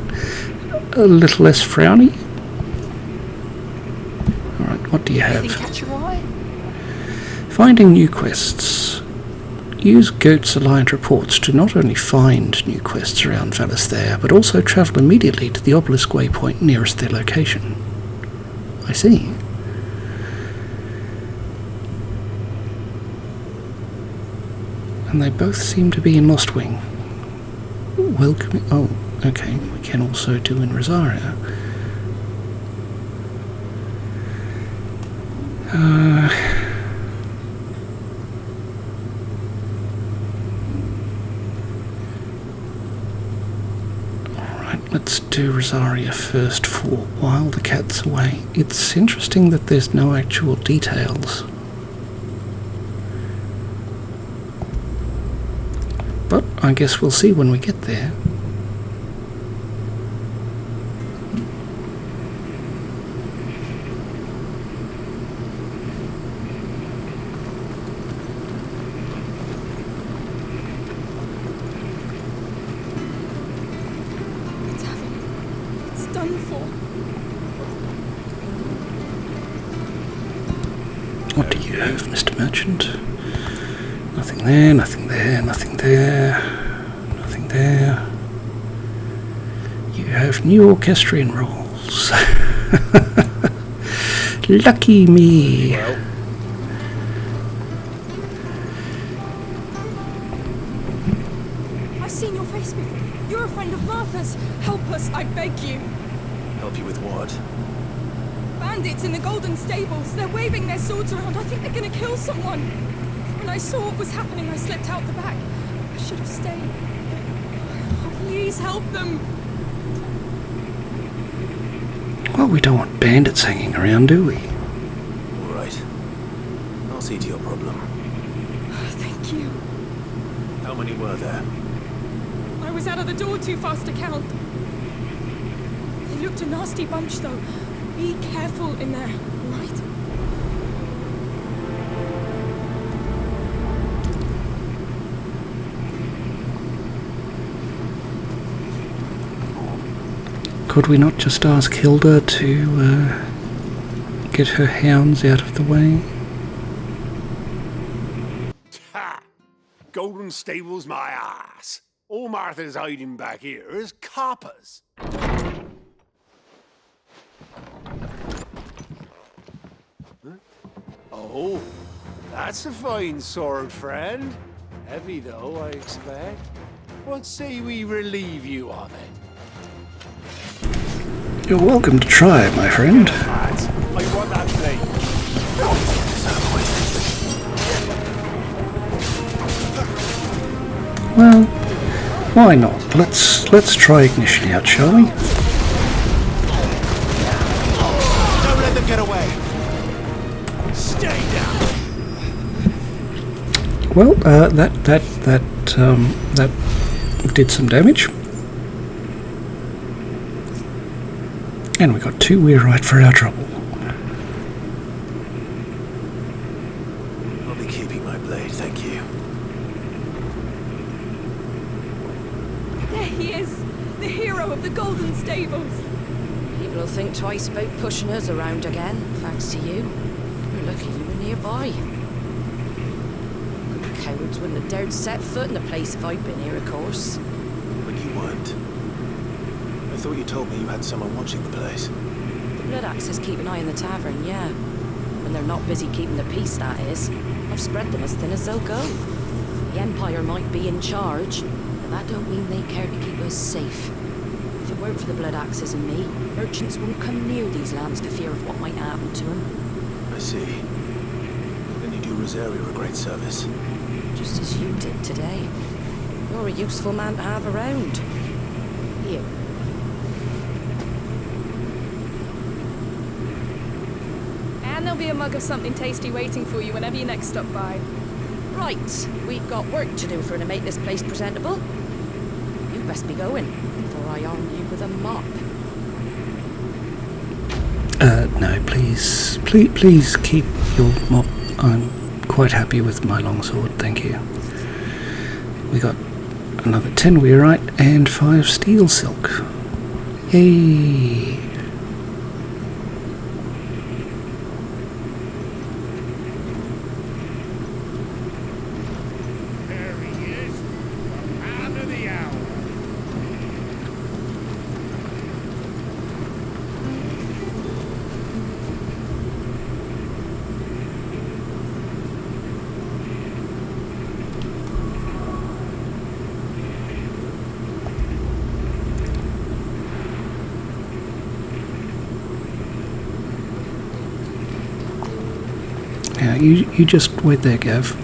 a little less frowny. Alright, what do you have? Anything catch your eye? Finding new quests. Use Goat's Alliance reports to not only find new quests around Valisthea, but also travel immediately to the obelisk waypoint nearest their location. I see. And they both seem to be in Lost Wing. Welcoming. Oh, okay. We can also do in Rosaria. Alright, let's do Rosaria first for while the cat's away. It's interesting that there's no actual details. But I guess we'll see when we get there. It's done for. What do you have, Mr. Merchant? Nothing there, nothing there, nothing there, nothing there. You have new orchestrion rolls. Lucky me. I've seen your face before. You're a friend of Martha's. Help us, I beg you. Help you with what? Bandits in the Golden Stables. They're waving their swords around. I think they're gonna kill someone. When I saw what was happening, I slipped out the back. I should have stayed. Oh, please help them. Well, we don't want bandits hanging around, do we? All right. I'll see to your problem. Thank you. How many were there? I was out of the door too fast to count. They looked a nasty bunch, though. Be careful in there, right? Could we not just ask Hilda to get her hounds out of the way? golden stables my ass. All Martha's hiding back here is coppers. Huh? Oh, that's a fine sword, friend. Heavy, though, I expect. What say we relieve you of it? You're welcome to try it, my friend. I want that blade. Well, why not? Let's try ignition out, shall we? Don't let them get away. Stay down. Well, that did some damage. And we got 2 we're right for our trouble. I'll be keeping my blade, thank you. There he is, the hero of the Golden Stables. People will think twice about pushing us around again, thanks to you. We're lucky you were nearby. Cowards wouldn't have dared set foot in the place if I'd been here, of course. But you weren't. I thought you told me you had someone watching the place. The Blood Axes keep an eye on the tavern, yeah. When they're not busy keeping the peace, that is. I've spread them as thin as they'll go. The Empire might be in charge, but that don't mean they care to keep us safe. If it weren't for the Blood Axes and me, merchants wouldn't come near these lands for fear of what might happen to them. I see. Then you do Rosario a great service. Just as you did today. You're a useful man to have around. Here. And there'll be a mug of something tasty waiting for you whenever you next stop by. Right, we've got work to do for to make this place presentable. You best be going, before I arm you with a mop. No, please keep your mop. I'm quite happy with my longsword, thank you. We got another 10 weirite and 5 steel silk. Yay! Yeah, you just wait there, Gav.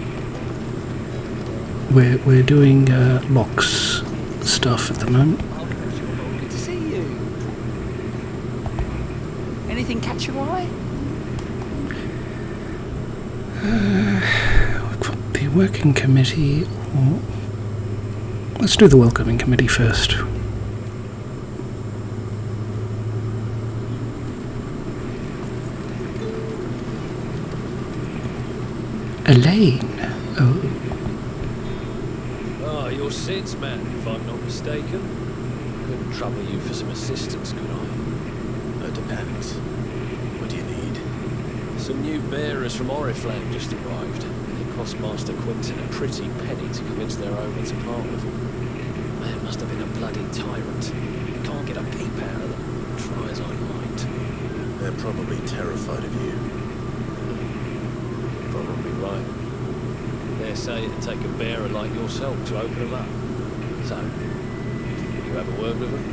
We're doing locks stuff at the moment. Good to see you. Anything catch your eye? We've got the working committee. Let's do the welcoming committee first. Elaine. Oh. Ah, you're Sid's man, if I'm not mistaken. Couldn't trouble you for some assistance, could I? It depends. What do you need? Some new bearers from Oriflamme just arrived. It cost Master Quinton a pretty penny to convince their owner to part with them. Man must have been a bloody tyrant. Can't get a peep out of them, try as I might. They're probably terrified of you. Probably right. They say it'd take a bearer like yourself to open them up. So, will you have a word with them?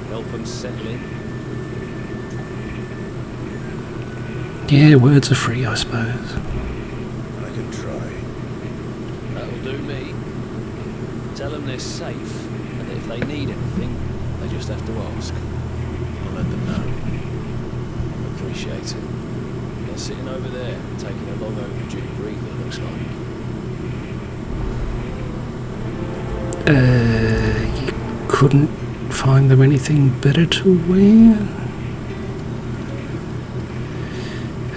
Help them settle in? Yeah, words are free, I suppose. I could try. That'll do me. Tell them they're safe, and that if they need anything, they just have to ask. I'll let them know. Appreciate it. They're sitting over there, taking a long overdue breather, it looks like. You couldn't find them anything better to wear?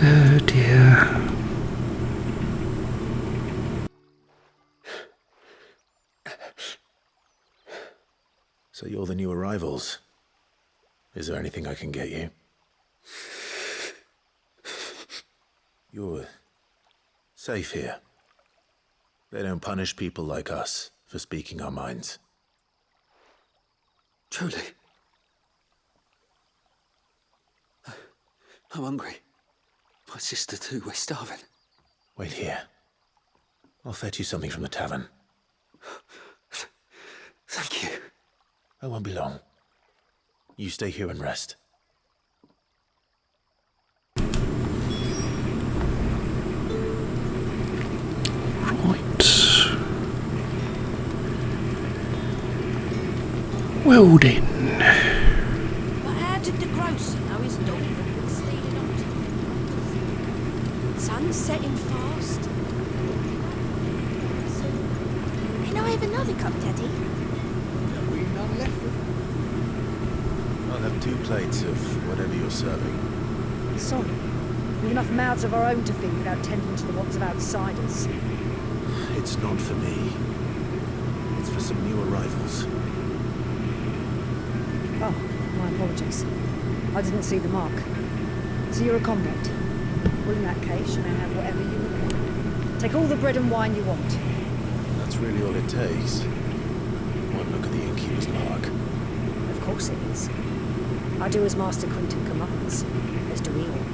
Oh dear. So you're the new arrivals. Is there anything I can get you? You're safe here. They don't punish people like us for speaking our minds. Truly. I'm hungry. My sister too, we're starving. Wait here. I'll fetch you something from the tavern. Thank you. I won't be long. You stay here and rest. Well then. But how did the grocer know his dog had been stealing up to? Sun's setting fast. Can I have another cup, Daddy? We none left. I'll have 2 plates of whatever you're serving. Sorry. We've enough mouths of our own to feed without tending to the wants of outsiders. It's not for me. It's for some new arrivals. Oh, my apologies. I didn't see the mark. So you're a comrade? Well, in that case, you may have whatever you require. Take all the bread and wine you want. That's really all it takes. One look at the innkeeper's mark. Of course it is. I do as Master Quinton commands, as do we all.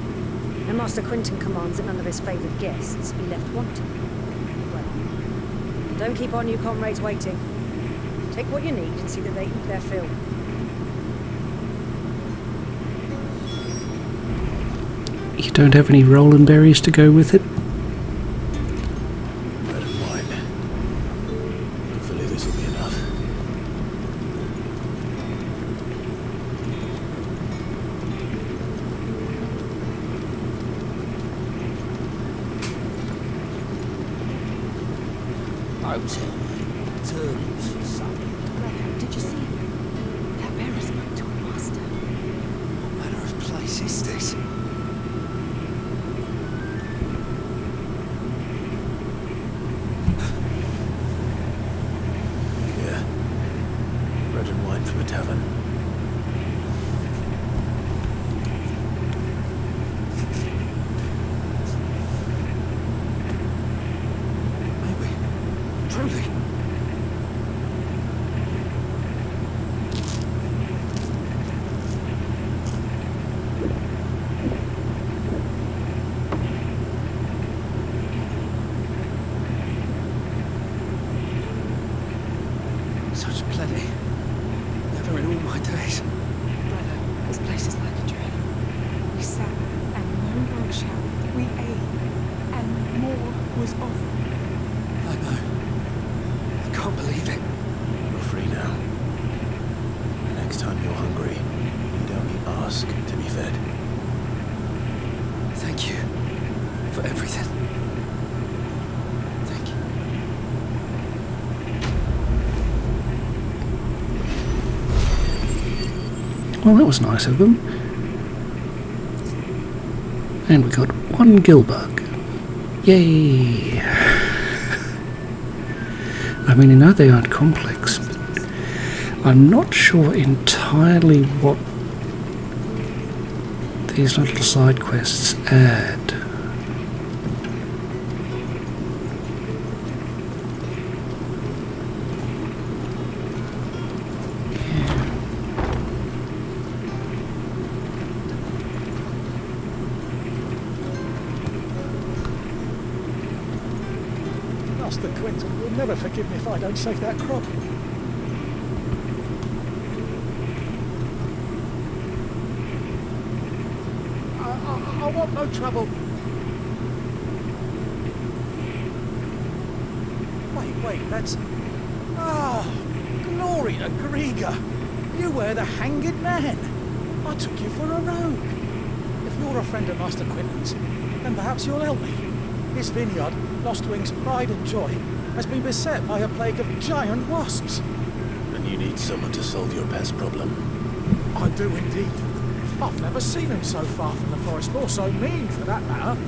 And Master Quinton commands that none of his favoured guests be left wanting. Well, don't keep our new comrades waiting. Take what you need and see that they eat their fill. You don't have any rolling berries to go with it? Bread and wine. Hopefully this will be enough. Hotel, turnips for supper. Did you see? That bearer spoke to a master. What manner of place is this? Bread and wine from a tavern. Maybe. Truly. Such plenty. Never in all my days. Brother, this place is like a dream. We sat and no one shouted. We ate and more was offered. I know. I can't believe it. You're free now. The next time you're hungry, you need only ask to be fed. Thank you for everything. Thank you. Well, that was nice of them. And we got 1 gillbug. Yay! I mean, I know they aren't complex, but I'm not sure entirely what these little side quests add. Master Quinton will never forgive me if I don't save that crop. I want no trouble. Wait, that's... Ah, glory to Griga. You were the hanged man. I took you for a rogue. If you're a friend of Master Quinton's, then perhaps you'll help me. His vineyard, Lostwing's pride and joy, has been beset by a plague of giant wasps. And you need someone to solve your pest problem. I do indeed. I've never seen him so far from the forest, or so mean for that matter.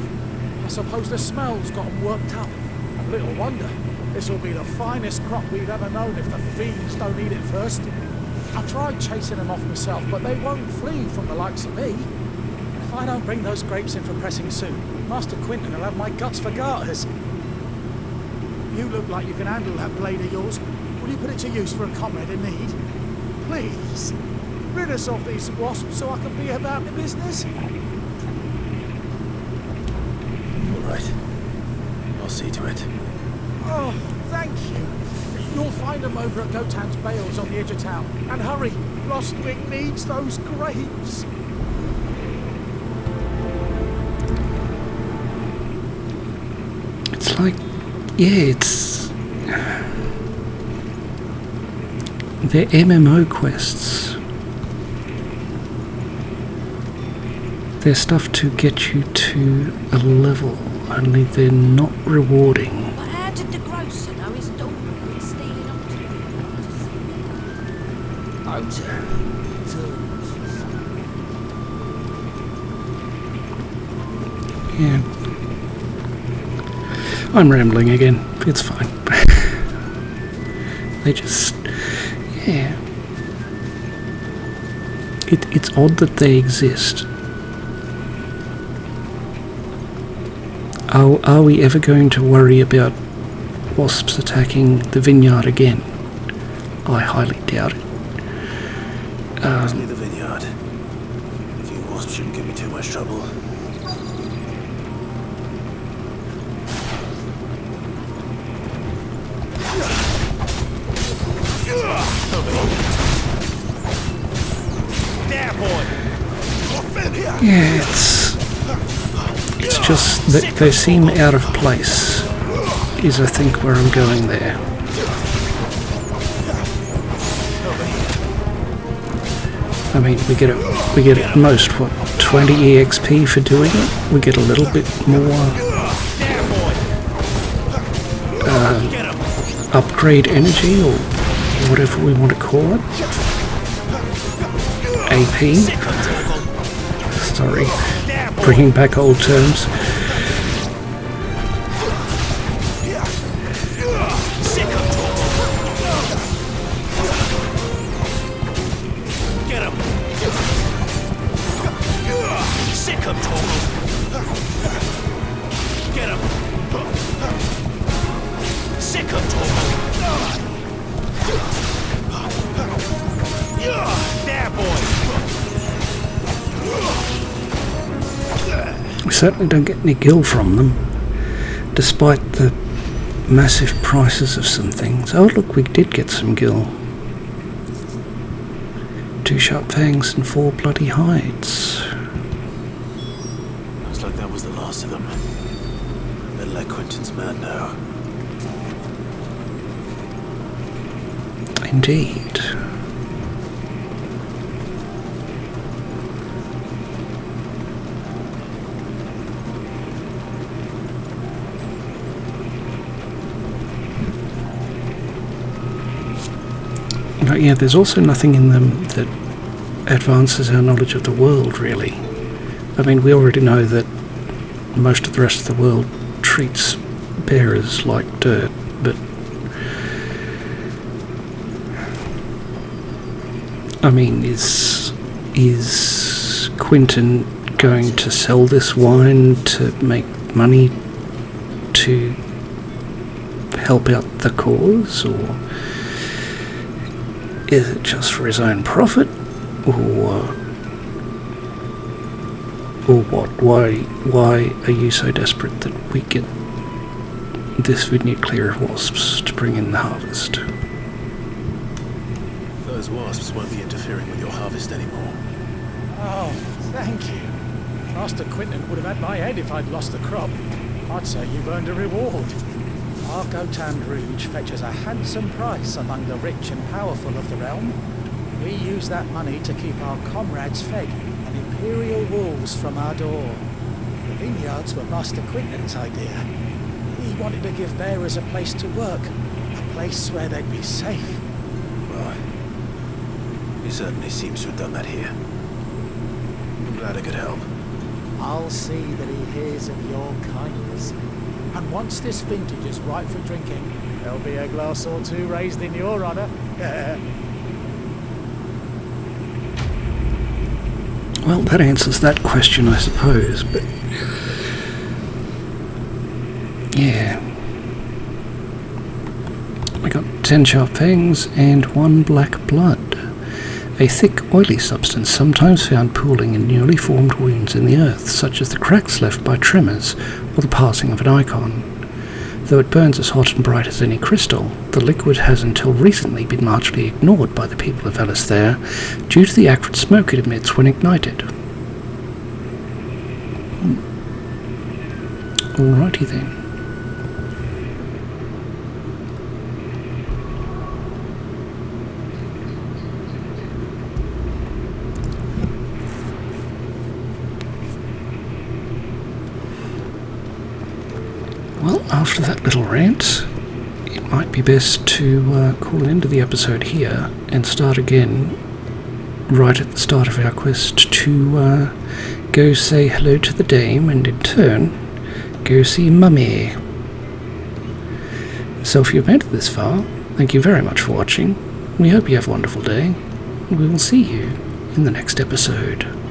I suppose the smell's got him worked up. And little wonder. This will be the finest crop we've ever known if the fiends don't eat it first. I tried chasing them off myself, but they won't flee from the likes of me. If I don't bring those grapes in for pressing soon, Master Quinton will have my guts for garters. You look like you can handle that blade of yours. Will you put it to use for a comrade in need? Please, rid us of these wasps so I can be about the business. All right. I'll see to it. Oh, thank you. You'll find them over at Gotan's bales on the edge of town. And hurry, Lostwing needs those grapes. It's like, yeah, it's... They're MMO quests. They're stuff to get you to a level, only they're not rewarding. But how did the grocer know his daughter would be stealing up to him? Yeah. I'm rambling again. It's fine. They just... Yeah. It's odd that they exist. Are we ever going to worry about wasps attacking the vineyard again? I highly doubt it. Must be the vineyard. A few wasps shouldn't give me too much trouble. Yeah, it's just that they seem out of place, is I think where I'm going there. I mean, we get at most, what, 20 EXP for doing it? We get a little bit more upgrade energy, or whatever we want to call it. AP. Sorry, bringing back old terms. We certainly don't get any gil from them, despite the massive prices of some things. Oh look, we did get some gil. 2 sharp fangs and 4 bloody hides. Looks like that was the last of them. Better let Quentin's man know. Indeed. But yeah, there's also nothing in them that advances our knowledge of the world, really. I mean, we already know that most of the rest of the world treats bearers like dirt, but I mean, is Quentin going to sell this wine to make money to help out the cause, or is it just for his own profit, or what? Why are you so desperate that we get this vineyard clear of wasps to bring in the harvest? Those wasps won't be interfering with your harvest anymore. Oh, thank you. Master Quentin would have had my head if I'd lost the crop. I'd say you've earned a reward. Our Gotan Rouge fetches a handsome price among the rich and powerful of the realm. We use that money to keep our comrades fed and imperial wolves from our door. The vineyards were Master Quentin's idea. He wanted to give bearers a place to work, a place where they'd be safe. Well, he certainly seems to have done that here. I'm glad I could help. I'll see that he hears of your kindness. And once this vintage is ripe for drinking, there'll be a glass or two raised in your honour. Well, that answers that question, I suppose, but... yeah. 10 sharp fangs, and 1 black blood. A thick, oily substance sometimes found pooling in newly formed wounds in the earth, such as the cracks left by tremors or the passing of an icon. Though it burns as hot and bright as any crystal, the liquid has until recently been largely ignored by the people of Valisthea due to the acrid smoke it emits when ignited. Alrighty then. Well, after that little rant, it might be best to call an end to the episode here and start again right at the start of our quest to go say hello to the dame and in turn go see Mummy. So if you've made it this far, thank you very much for watching. We hope you have a wonderful day, and we will see you in the next episode.